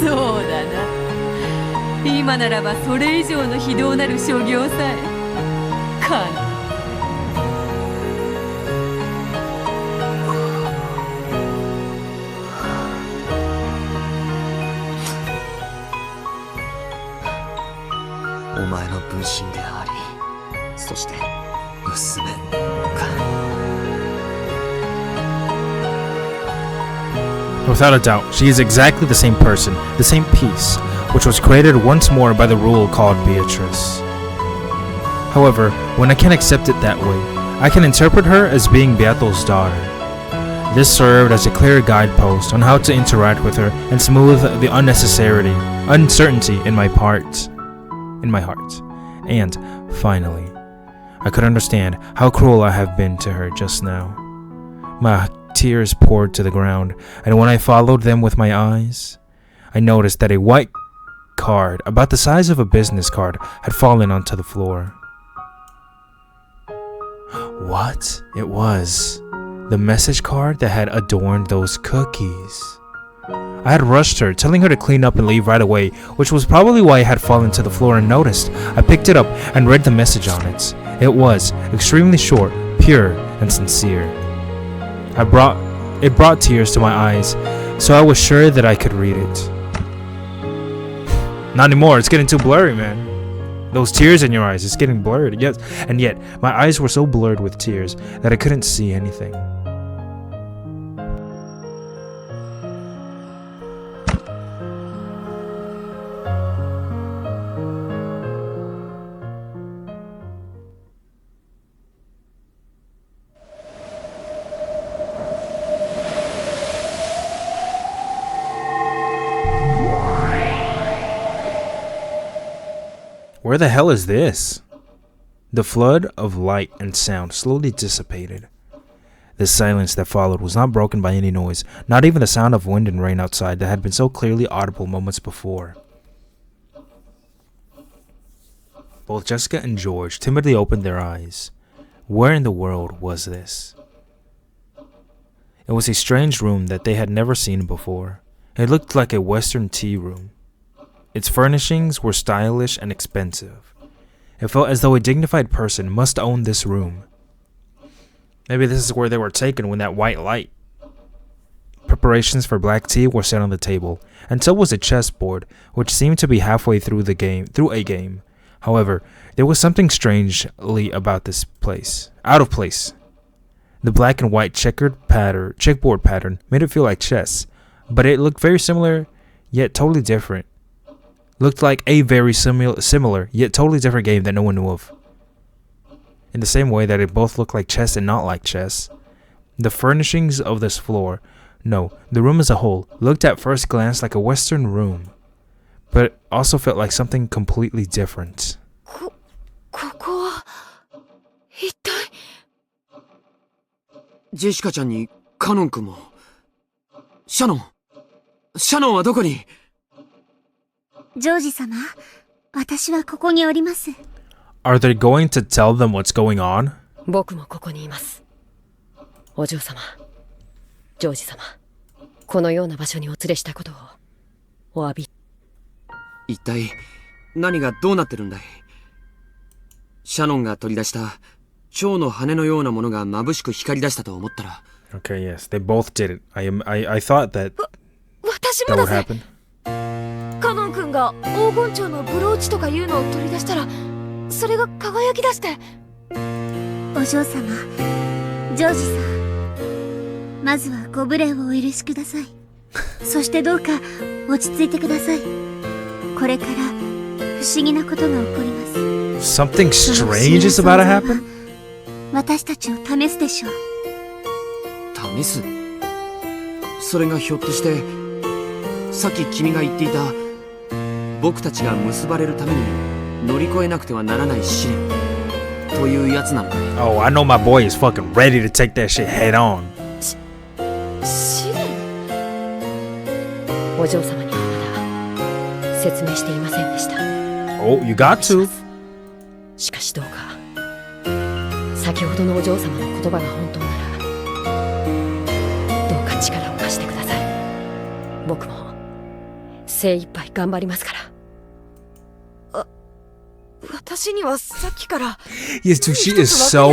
そうだな。今ならばそれ以上の非道なる所業さえ可能。お前の分身であり、そして娘か。Without a doubt, she is exactly the same person, the same piece, which was created once more by the rule called Beatrice. However, when I can't accept it that way, I can interpret her as being Beato's daughter. This served as a clear guidepost on how to interact with her and smooth the uncertainty in my heart. And, finally, I could understand how cruel I have been to her just now. My tears poured to the ground, and when I followed them with my eyes, I noticed that a white card, about the size of a business card, had fallen onto the floor. What? It was the message card that had adorned those cookies. I had rushed her, telling her to clean up and leave right away, which was probably why it had fallen to the floor unnoticed. I picked it up and read the message on it. It was extremely short, pure, and sincere. It brought tears to my eyes, so I was sure that I could read it. Not anymore, it's getting too blurry, man. Those tears in your eyes, it's getting blurred. Yes, and yet, my eyes were so blurred with tears that I couldn't see anything. Where the hell is this? The flood of light and sound slowly dissipated. The silence that followed was not broken by any noise, not even the sound of wind and rain outside that had been so clearly audible moments before. Both Jessica and George timidly opened their eyes. Where in the world was this? It was a strange room that they had never seen before. It looked like a Western tea room. Its furnishings were stylish and expensive. It felt as though a dignified person must own this room. Maybe this is where they were taken when that white light. Preparations for black tea were set on the table, and so was a chessboard, which seemed to be halfway through a game. However, there was something strangely about this place. Out of place. The black and white checkerboard pattern made it feel like chess, but it looked very similar, yet totally different. Looked like a very similar, yet totally different game that no one knew of. In the same way that it both looked like chess and not like chess. The furnishings of this floor, no, the room as a whole, looked at first glance like a Western room, but also felt like something completely different. ここは一体ジェシカちゃんにカノン君も。シャノンはどこに？ジョージ様、私はここにおります。Are they going to tell them what's going on? 僕もここにいます。お嬢様、ジョージ様、このような場所にお連れしたことをお詫び。一体何がどうなってるんだい？シャノンが取り出した蝶の羽のようなものが眩しく光り出したと思ったら。Okay, yes, they both did it. I thought that would happen. カノン君が黄金蝶のブローチとかいうのを取り出したら、それが輝き出して。お嬢様、ジョージさん、まずはご無礼をお許しください。そしてどうか落ち着いてください。これから不思議なことが起こります。Something strange is about to happen? 私たちを試すでしょう。試す？それがひょっとしてさっき君が言っていた僕たちが結ばれるために乗り越えなくてはならない試練というやつなのかね。 Oh, I know my boy is fucking ready to take that shit head on. 試練？お嬢様にはまだ説明していませんでした。 Oh, you got to. しかしどうか先ほどのお嬢様の言葉が本当ならどうか力を貸してください。僕も精一杯頑張りますから。私にはさっきから Yes, dude, she is so...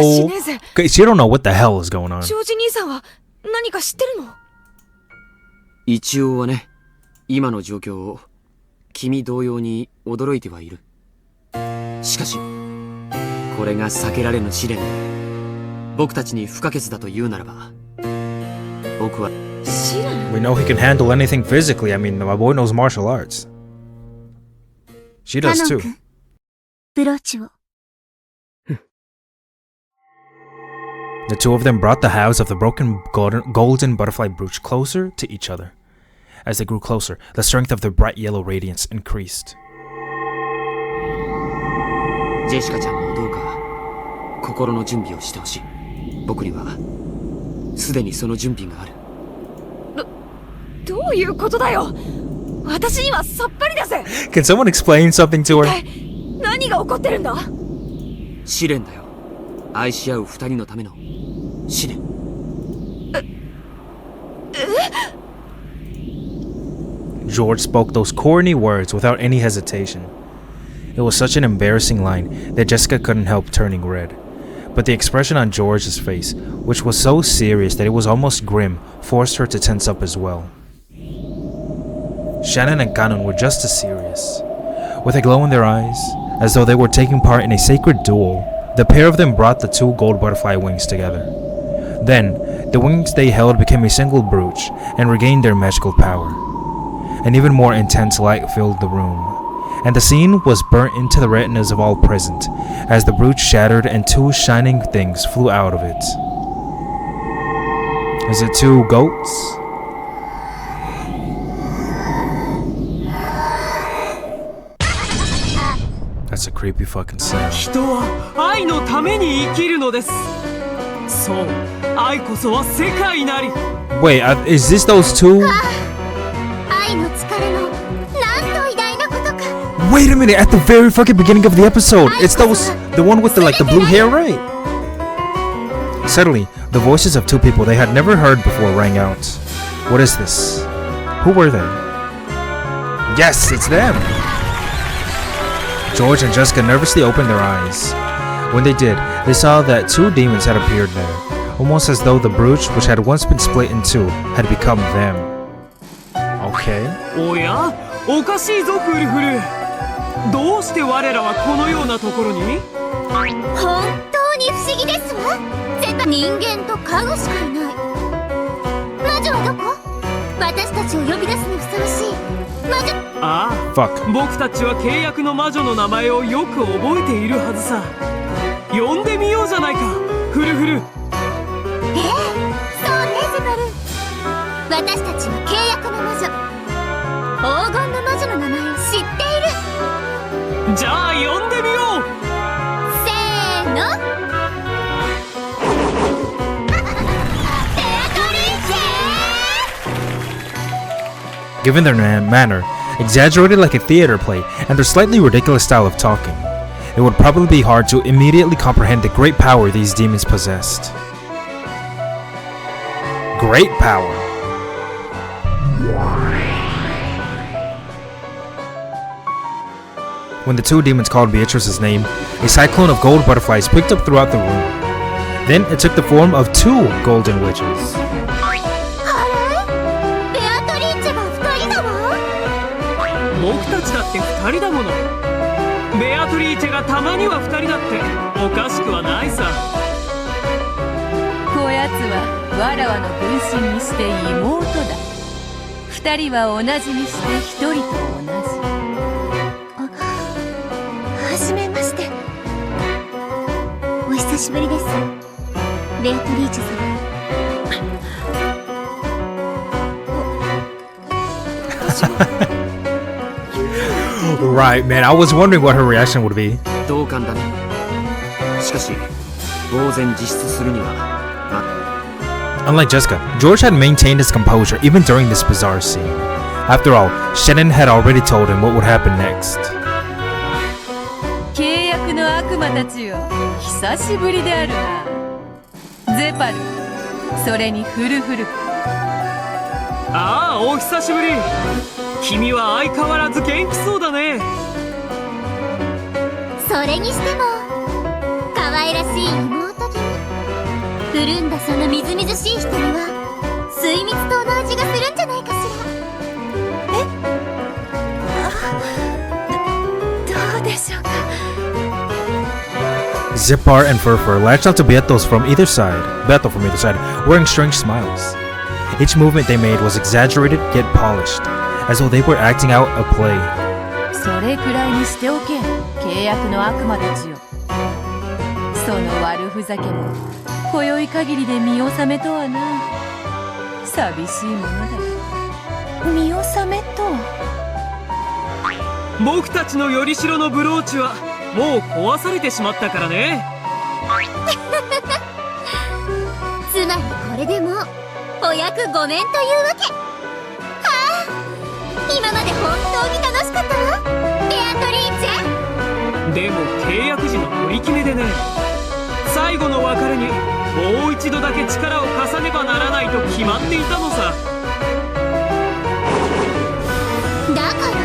She don't know what the hell is going on. ジョージ兄さんは何か知ってるの？一応はね、今の状況を君同様に驚いてはいる。しかしこれが避けられぬ試練で僕たちに不可欠だと言うならば、僕は試練？ We know he can handle anything physically. I mean, my boy knows martial arts. She does too. ブローチを。 The two of them brought the halves of the broken golden butterfly brooch closer to each other. As they grew closer, the strength of their bright yellow radiance increased. ジェシカちゃんもどうか心の準備をしてほしい。僕にはすでにその準備がある。どういうことだよ。私にはさっぱりだぜ。 Can someone explain something to her? 何が起こってるんだ？試練だよ。愛し合う二人のための試練。George spoke those corny words without any hesitation. It was such an embarrassing line that Jessica couldn't help turning red. But the expression on George's face, which was so serious that it was almost grim, forced her to tense up as well. Shannon and Kanon were just as serious. With a glow in their eyes, as though they were taking part in a sacred duel, the pair of them brought the two gold butterfly wings together. Then, the wings they held became a single brooch and regained their magical power. An even more intense light filled the room, and the scene was burnt into the retinas of all present, as the brooch shattered and two shining things flew out of it. Is it two goats? That's a creepy fucking sound. 人は愛のために生きるのです。そう、愛こそは世界なり。 Wait, is this those two? 愛の疲れのなんと偉大なことか。 Wait a minute, at the very fucking beginning of the episode, it's those, the one with the blue hair, right? Suddenly, the voices of two people they had never heard before rang out. What is this? Who were they? Yes, it's them! George and Jessica nervously opened their eyes. When they did, they saw that two demons had appeared there, almost as though the brooch, which had once been split in two, had become them. Okay. おや、おかしいぞフルフル。どうして我らはこのようなところに？本当に不思議ですわ。絶対人間と家具しかいない。魔女はどこ？私たちを呼び出すにふさわしい魔女。ああ、僕たちは契約の魔女の名前をよく覚えているはずさ。呼んでみようじゃないか、フルフル。そうね、セバル。私たちは契約の魔女、黄金の魔女の名前を知っている。じゃあ呼んでみよう。せーの。Given their manner, exaggerated like a theater play, and their slightly ridiculous style of talking, it would probably be hard to immediately comprehend the great power these demons possessed. Great power. When the two demons called Beatrice's name, a cyclone of gold butterflies picked up throughout the room. Then it took the form of two golden witches. 僕たちだって2人だもの。ベアトリーチェがたまには2人だっておかしくはないさ。こやつはわらわの分身にして妹だ。2人は同じにして1人と同じ。はじめまして。お久しぶりです、ベアトリーチェ様。私 Right, man. I was wondering what her reaction would be. 同感だね。しかし呆然自失するには Unlike Jessica, George had maintained his composure even during this bizarre scene. After all, Shannon had already told him what would happen next. 契約の悪魔たちよ、久しぶりであるな。ゼパル、それにフルフル。ああ、お久しぶり。君は相変わらず元気そうだね。それにしても可愛らしい妹君。古んだそのみずみずしい瞳は水蜜糖の味がするんじゃないかしら。どうでしょうか。Zipar and Furfur latched onto Beato from either side, wearing strange smiles. Each movement they made was exaggerated yet polished, as though they were acting out a play. それくらいにしておけ、契約の悪魔たちよ。その悪ふざけも今宵限りで見納めとはな。寂しいものだ。見納めとは。僕たちのよりしろのブローチはもう壊されてしまったからね。つまりこれでもうお役御免というわけ。はあ、今まで本当に楽しかったわ、ベアトリーチェ。でも契約時の取り決めでね、最後の別れにもう一度だけ力を貸さねばならないと決まっていたのさ。だから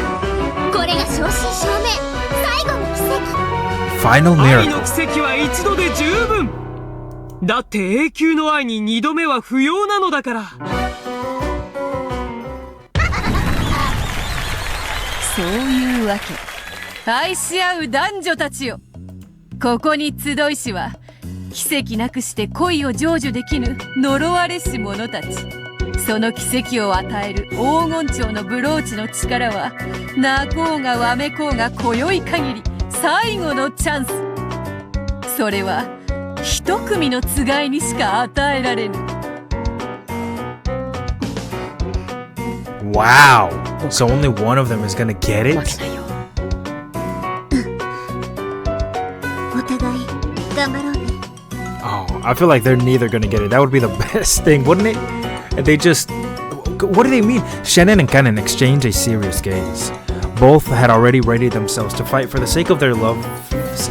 これが正真正銘最後の奇跡。 Final 愛の miracle. 奇跡は一度で十分。だって永久の愛に二度目は不要なのだから。そういうわけ。愛し合う男女たちよ。ここに集いしは奇跡なくして恋を成就できぬ呪われし者たち。その奇跡を与える黄金蝶のブローチの力は泣こうがわめこうが今宵限り最後のチャンス。それは一組のつがいにしか与えられぬ。 Wow. So only one of them is gonna get it? お互い頑張ろうね。 Oh, I feel like they're neither gonna get it. That would be the best thing, wouldn't it? And they just... What do they mean? Shannon and Kanon exchange a serious gaze. Both had already readied themselves to fight for the sake of their love's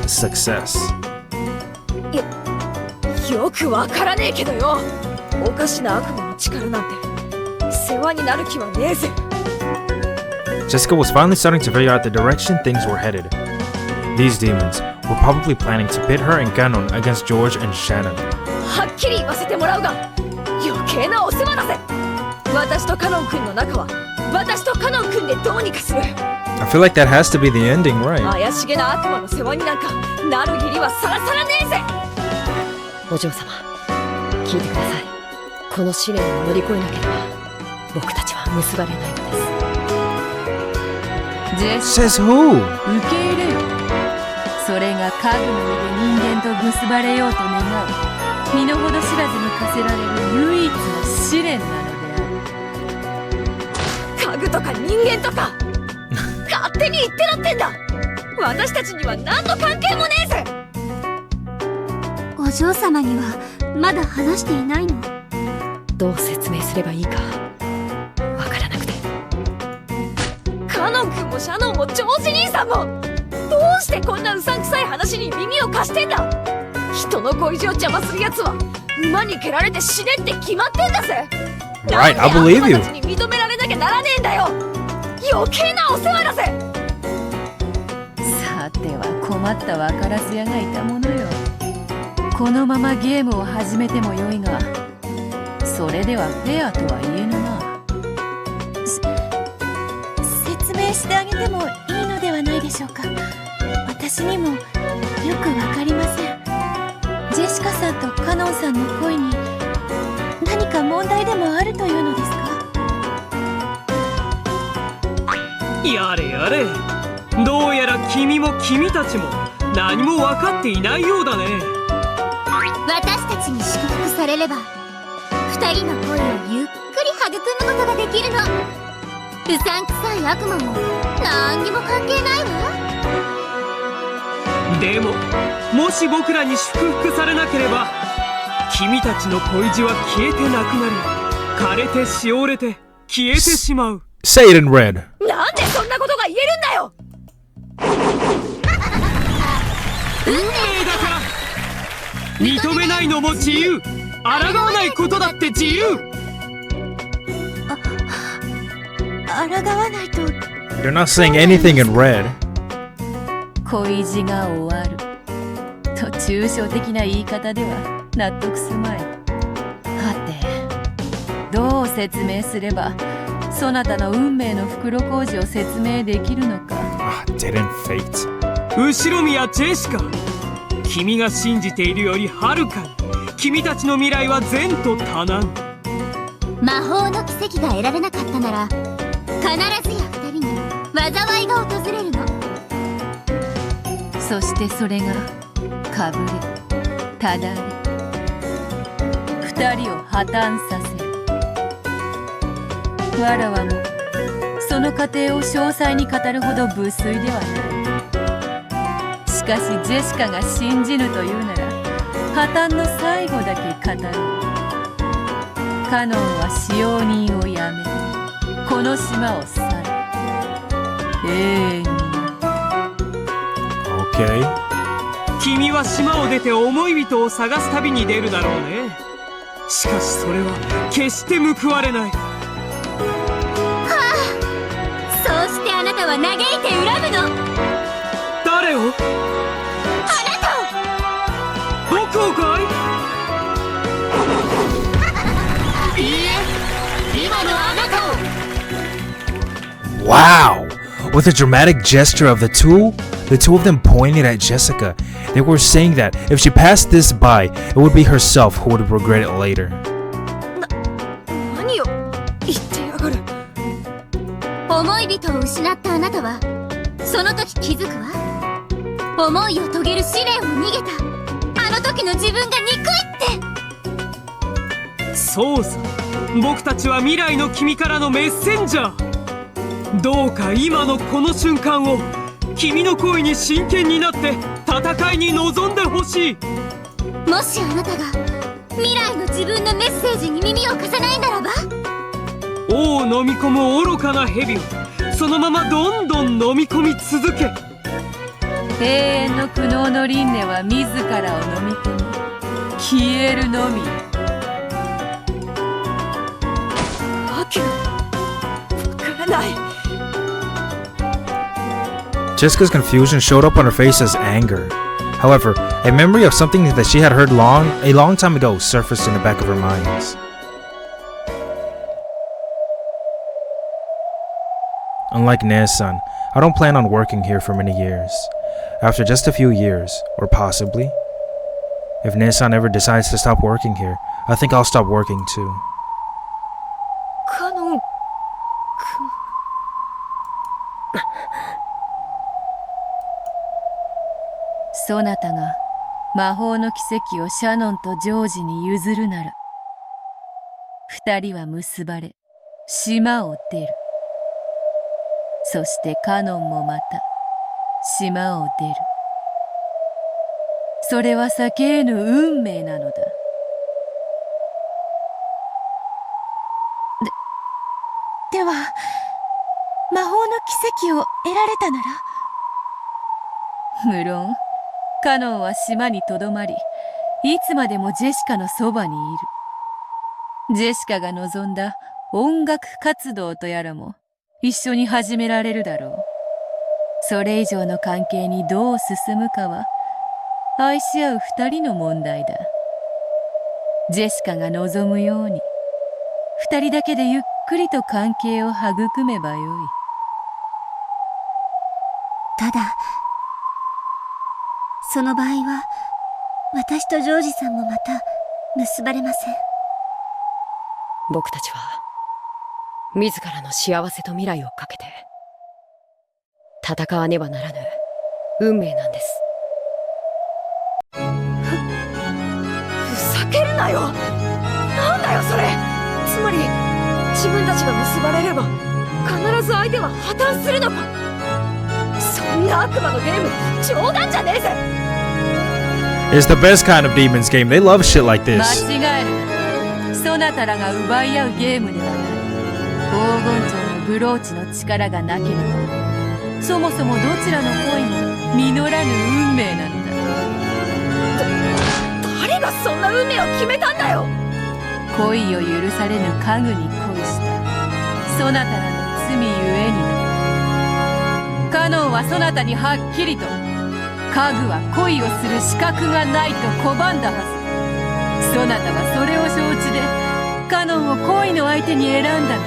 success. よくわからねえけどよ。おかしな悪魔の力なんて世話になる気はねえぜ。 Jessica was finally starting to figure out the direction things were headed. These demons were probably planning to pit her and Ganon against George and Shannon. はっきり言わせてもらうが、余計なお世話だぜ。私とカノン君の仲は私とカノン君でどうにかする。 I feel like that has to be the ending, right? 怪しげな悪魔の世話になんかなる義理はさらさらねえぜ。お嬢様、聞いてください。この試練を乗り越えなければ僕たちは結ばれないのです。ジェス Says who? 受け入れよ。それが家具の上で人間と結ばれようと願う身の程知らずに課せられる唯一の試練なのである。家具とか人間とか勝手に言ってろってんだ。私たちには何の関係もねえぜ。お嬢様にはまだ話していないの？どう説明すればいいかわからなくて。カノン君もシャノンもジョージ兄さんもどうしてこんなうさんくさい話に耳を貸してんだ。人の恋路を邪魔するやつは馬に蹴られて死ねって決まってんだぜ。 Right, I believe you. なんで悪魔たちに認められなきゃならねえんだよ。余計なお世話だぜ。さては困ったわからず屋がいたものよ。このままゲームを始めてもよいが、それではフェアとは言えぬな。説明してあげてもいいのではないでしょうか。私にもよくわかりません。ジェシカさんとカノンさんの恋に何か問題でもあるというのですか？やれやれ。どうやら君も君たちも何も分かっていないようだね。私たちに祝福されれば二人の恋をゆっくり育むことができるの。うさんくさい悪魔もなんにも関係ないわ。でももし僕らに祝福されなければ、君たちの恋路は消えてなくなり、枯れてしおれて消えてしまう。 Say it in red. なんでそんなことが言えるんだよ。運命だから。認めないのも自由、抗わないことだって自由。抗わないと。 You're not saying anything in red. 恋路が終わると抽象的な言い方では納得すまい。はて、どう説明すればそなたの運命の袋小路を説明できるのか。Didn't fate. 後ろ宮ジェシカ、君が信じているよりはるかに君たちの未来は前途多難。魔法の奇跡が得られなかったなら、必ずや二人に災いが訪れるの。そしてそれがかぶれ、ただれ、二人を破綻させる。わらわもその過程を詳細に語るほど無粋ではない。しかしジェシカが信じぬというなら、破綻の最後だけ語る。カノンは使用人をやめ、この島を去る。永遠に。君は島を出て思い人を探す旅に出るだろうね。しかしそれは決して報われない。そうしてあなたは嘆いて恨むの。誰を？あなたを。僕をかい？いいえ、今のあなたを。Wow! With a dramatic gesture of the two of them pointed at Jessica. They were saying that if she passed this by, it would be herself who would regret it later. 何を言ってやがる。思い人を失ったあなたはその時気づくわ。思いを遂げる試練を逃げたあの時の自分が憎いって。そうさ、僕たちは未来の君からのメッセンジャー。どうか今のこの瞬間を君の恋に真剣になって戦いに臨んでほしい。もしあなたが未来の自分のメッセージに耳を貸さないならば、王を飲み込む愚かな蛇をそのままどんどん飲み込み続け。永遠の苦悩の輪廻は自らを飲み込み消えるのみ。わけがわからない。Jessica's confusion showed up on her face as anger. However, a memory of something that she had heard a long time ago surfaced in the back of her mind. Unlike Ne-san, I don't plan on working here for many years. After just a few years, or possibly, if Ne-san ever decides to stop working here, I think I'll stop working too. カノン君。そなたが魔法の奇跡をシャノンとジョージに譲るなら、二人は結ばれ島を出る。そしてカノンもまた島を出る。それは避け得ぬ運命なのだ。では魔法の奇跡を得られたなら。無論カノンは島にとどまり、いつまでもジェシカのそばにいる。ジェシカが望んだ音楽活動とやらも一緒に始められるだろう。それ以上の関係にどう進むかは愛し合う二人の問題だ。ジェシカが望むように二人だけでゆっくりと関係を育めばよい。ただその場合は私とジョージさんもまた結ばれません。僕たちは自らの幸せと未来をかけて戦わねばならぬ運命なんです。ふざけるなよ。なんだよそれ。つまり自分たちが結ばれれば必ず相手は破綻するのか。そんな悪魔のゲーム冗談じゃねえぜ。 It's the best kind of demons game. They love shit like 間 this. 違えるな。そなたらが奪い合うゲームではない。黄金蝶のブローチの力がなければ、そもそもどちらの恋も実らぬ運命なのだ。誰がそんな運命を決めたんだよ。恋を許されぬ家具に恋したそなたらの罪ゆえにな。カノンはそなたにはっきりと家具は恋をする資格がないと拒んだはず。そなたはそれを承知でカノンを恋の相手に選んだの。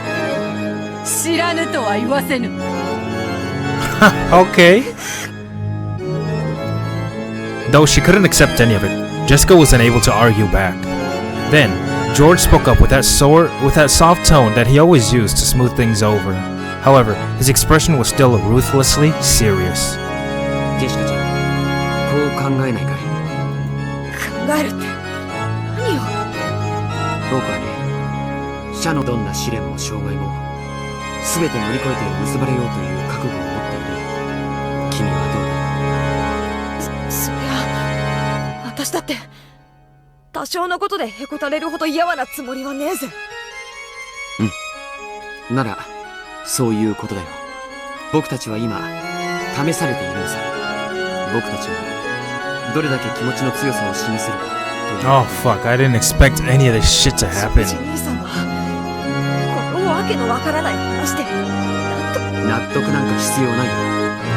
知らぬとは言わせぬ。Okay. Though she couldn't accept any of it, Jessica was unable to argue back. Then, George spoke up with that soft tone that he always used to smooth things over. However, his expression was still ruthlessly serious. ジェシカちゃん、こう考えないかい？考えるって何を？僕はね、社のどんな試練も障害も全て乗り越えて結ばれようという覚悟を持っている。君はどうだ？そりゃ私だって多少のことでへこたれるほど嫌なつもりはねえぜ。うん。ならそういうことだよ。僕たちは今試されているのさ。僕たちがどれだけ気持ちの強さを示せるか。Oh fuck, I didn't expect any of this shit to happen. 兄さんはこのわけのわからない話で納得なんか必要ないよ。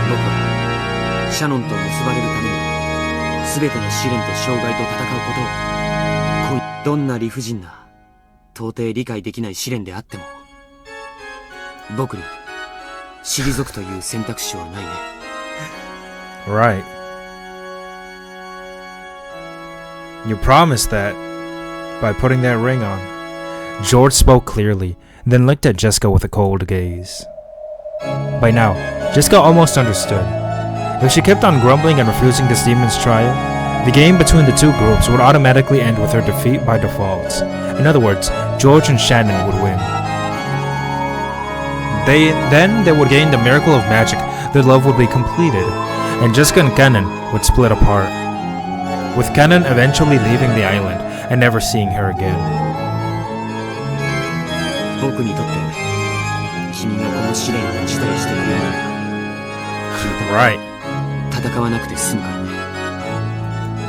僕はシャノンと結ばれるために全ての試練と障害と戦うことを、どんな理不尽な到底理解できない試練であっても僕に退くという選択肢はないね。 Right. You promised that by putting that ring on. George spoke clearly, then looked at Jessica with a cold gaze. By now, Jessica almost understood. If she kept on grumbling and refusing this demon's trial, the game between the two groups would automatically end with her defeat by default. In other words, George and Shannon would win. Then they would gain the miracle of magic, their love would be completed, and Jessica and Kanon would split apart, with Kanon eventually leaving the island and never seeing her again. 僕にとって君がこの試練を辞退してくれるなら君とは戦わなくて済むからね。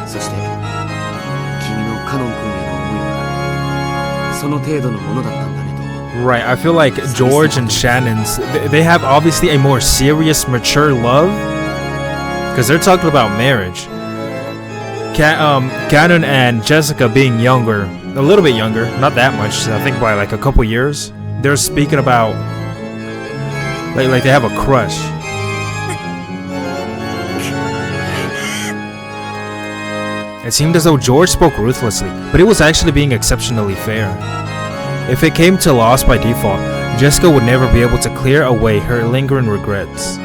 そして君のカノン君への思いはその程度のものだったんだねと。 Right, I feel like George and Shannon's, they have obviously a more serious, mature love, because they're talking about marriage. Kanon and Jessica being younger, a little bit younger, not that much, I think by like a couple years. They're speaking about like they have a crush. It seemed as though George spoke ruthlessly, but he was actually being exceptionally fair. If it came to loss by default, Jessica would never be able to clear away her lingering regrets.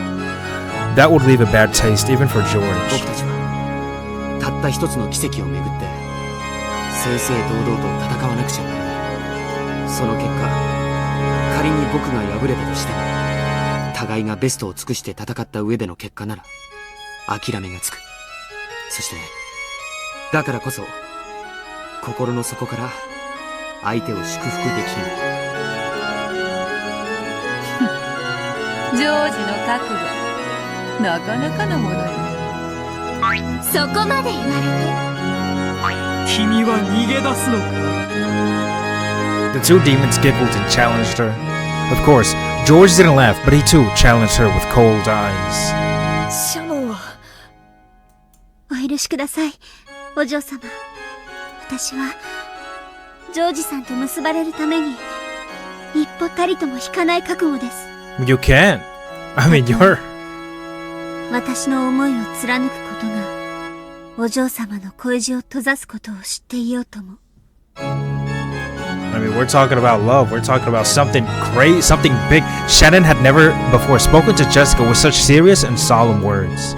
That would leave a bad taste even for George. 僕たちはたった一つの奇跡をめぐって正々堂々と戦わなくちゃならない。その結果、仮に僕が敗れたとしても互いがベストを尽くして戦った上での結果なら諦めがつく。そしてだからこそ心の底から相手を祝福できる。ジョージの覚悟、なかなかのものよ。そこまで言われて。君は逃げ出すのか。 The two demons giggled and challenged her. Of course, George didn't laugh, but he too challenged her with cold eyes. シャノンはお許しください、お嬢様。私はジョージさんと結ばれるために一歩たりとも引かない覚悟です。 You can't. I mean, you're... 私の思いを貫くことがお嬢様の恋路を閉ざすことを知っていようとも。 I mean, we're talking about love. We're talking about something great, something big. Shannon had never before spoken to Jessica with such serious and solemn words.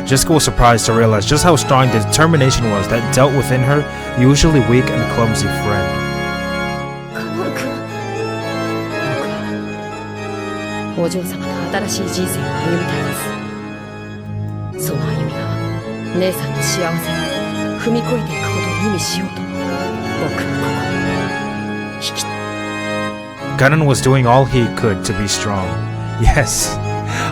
Jessica was surprised to realize just how strong the determination was that dealt within her usually weak and clumsy friend. カノン君、僕はお嬢様と新しい人生を歩みたいです。その歩みが姉さんの幸せを踏み越えていくことを意味しようと僕はここに引き。Gunnan was doing all he could to be strong. Yes,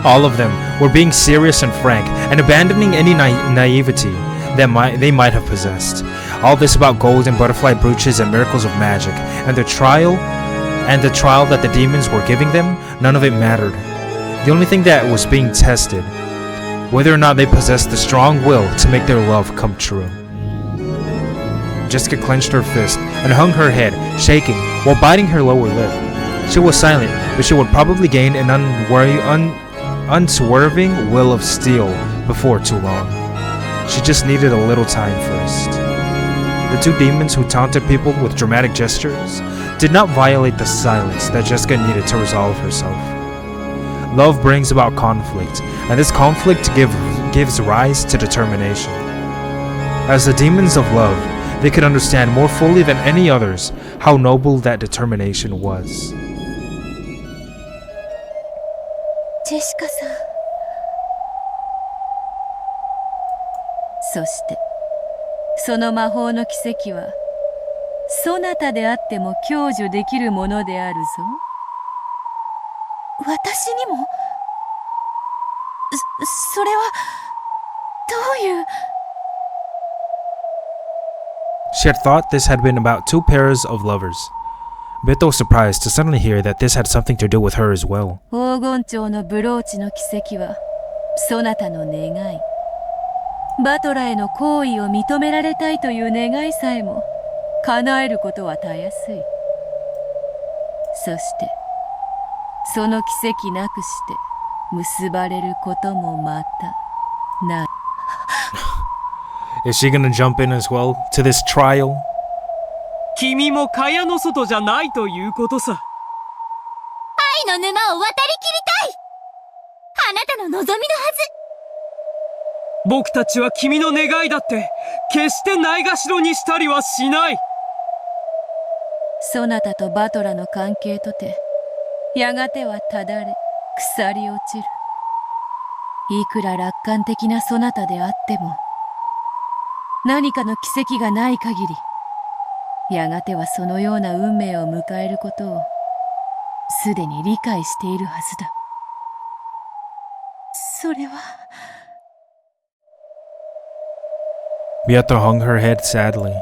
all of them were being serious and frank and abandoning any naivety that they might have possessed. All this about gold and butterfly brooches and miracles of magic, and the trial that the demons were giving them, none of it mattered. The only thing that was being tested, whether or not they possessed the strong will to make their love come true. Jessica clenched her fist and hung her head, shaking, while biting her lower lip. She was silent, but she would probably gain an unswerving will of steel before too long. She just needed a little time first. The two demons who taunted people with dramatic gestures did not violate the silence that Jessica needed to resolve herself. Love brings about conflict, and this conflict gives rise to determination. As the demons of love, they could understand more fully than any others how noble that determination was. ジェシカさん。そしてその魔法の奇跡はそなたであっても享受できるものであるぞ。私にもそれはどういう。 She had thought this had been about two pairs of lovers. Beto was surprised to suddenly hear that this had something to do with her as well. 黄金蝶のブローチの奇跡はそなたの願い。バトラへの行為を認められたいという願いさえも叶えることはたやすい。そしてその奇跡なくして結ばれることもまたない。Is she gonna jump in as well to this trial? 君も蚊帳の外じゃないということさ。愛の沼を渡りきりたい。あなたの望みのはず。僕たちは君の願いだって決してないがしろにしたりはしない。そなたとバトラの関係とてやがてはただれ腐り落ちる。いくら楽観的なそなたであっても何かの奇跡がない限りやがてはそのような運命を迎えることをすでに理解しているはずだ。それは。Beato hung her head sadly.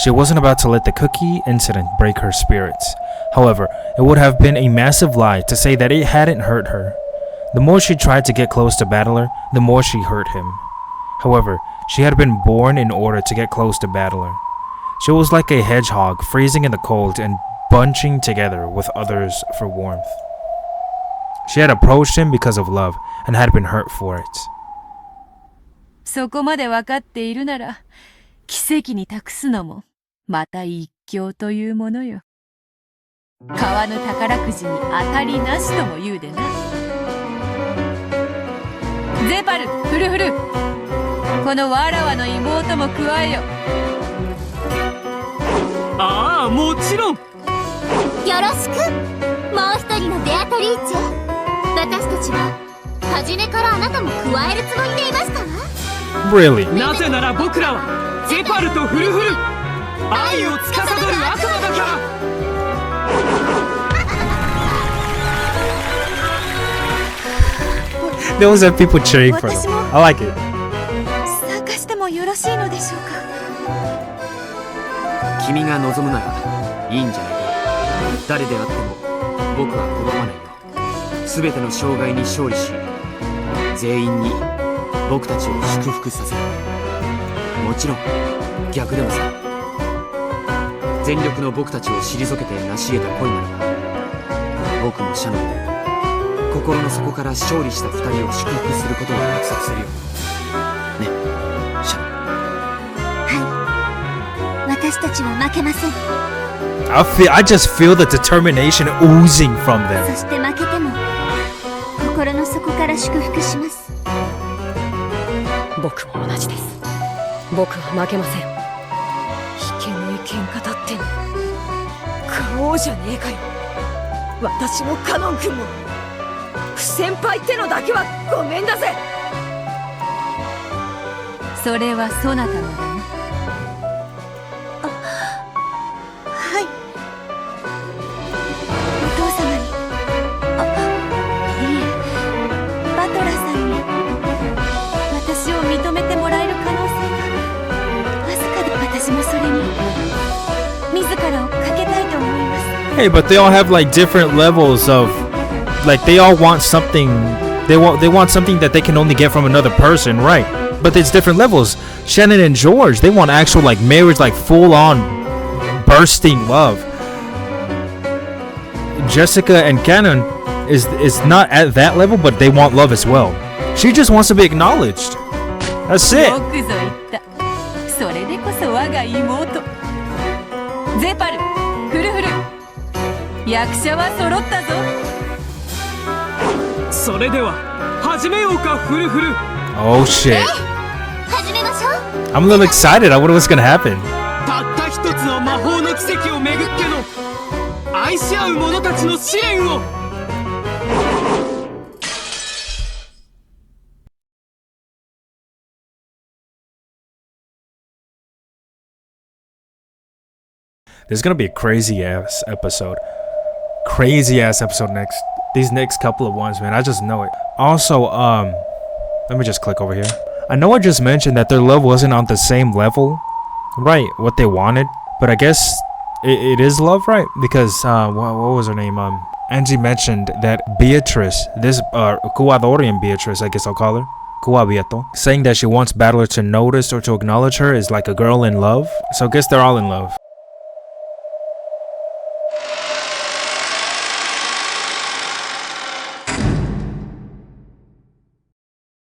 She wasn't about to let the cookie incident break her spirits. However, it would have been a massive lie to say that it hadn't hurt her. The more she tried to get close to Battler, the more she hurt him. However, she had been born in order to get close to Battler. She was like a hedgehog freezing in the cold and bunching together with others for warmth. She had approached him because of love and had been hurt for it. そこまで分かっているなら奇跡に託すのもまた一興というものよ。川の宝くじに当たりなしとも言うでな。ゼパル、フルフル、このわらわの妹も加えよ。ああ、もちろん。よろしく。もう一人のベアトリーチェ。私たちは初めからあなたも加えるつもりでいましたわ。Really? なぜなら僕らはゼパルとフルフル、愛を司る悪魔だから。Those are people cheering for them. I like it. 参加してもよろしいのでしょうか。君が望むならいいんじゃないか。誰であっても僕は拒まないよ。全ての障害に勝利し、全員に僕たちを祝福させる。もちろん逆でもさ。全力の僕たちを退けて成し得た恋ならば、僕もシャノンも心の底から勝利した2人を祝福することを約束するよ。ね、シャノン。はい、私たちは負けません。I just feel the determination oozing from them. そして負けても心の底から祝福します。僕も同じです。僕は負けません。引けねえ喧嘩だって買おうじゃねえかよ。私もカノン君も。先輩ってのだけはごめんだぜ。それはそなたがだね。はい。お父様に、いえ、バトラさんに私を認めてもらえる可能性がわずかで、私もそれに自らをかけたいと思います。 Hey, but they all have like different levels of, like they all want something. They want something that they can only get from another person, right? But there's different levels. Shannon and George, they want actual like marriage, like full on bursting love. Jessica and Cannon is not at that level, but they want love as well. She just wants to be acknowledged. That's it. よくぞ言った。それでこそ我が妹。ゼパル、フルフル。役者は揃ったぞ。それでは始めようか、フルフル。 Oh shit. 始めましょう。 I'm a little excited. I wonder what's gonna happen. たった一つの魔法の奇跡をめぐっての愛し合う者たちの試練を。There's gonna be a crazy ass episode. Crazy ass episode next. These next couple of ones, man. I just know it. Also, let me just click over here. I know I just mentioned that their love wasn't on the same level, right? What they wanted, but I guess it is love, right? Because what was her name? Angie mentioned that Beatrice, this Cuadorian Beatrice, I guess I'll call her, Cuabieto, saying that she wants Battler to notice or to acknowledge her is like a girl in love. So I guess they're all in love.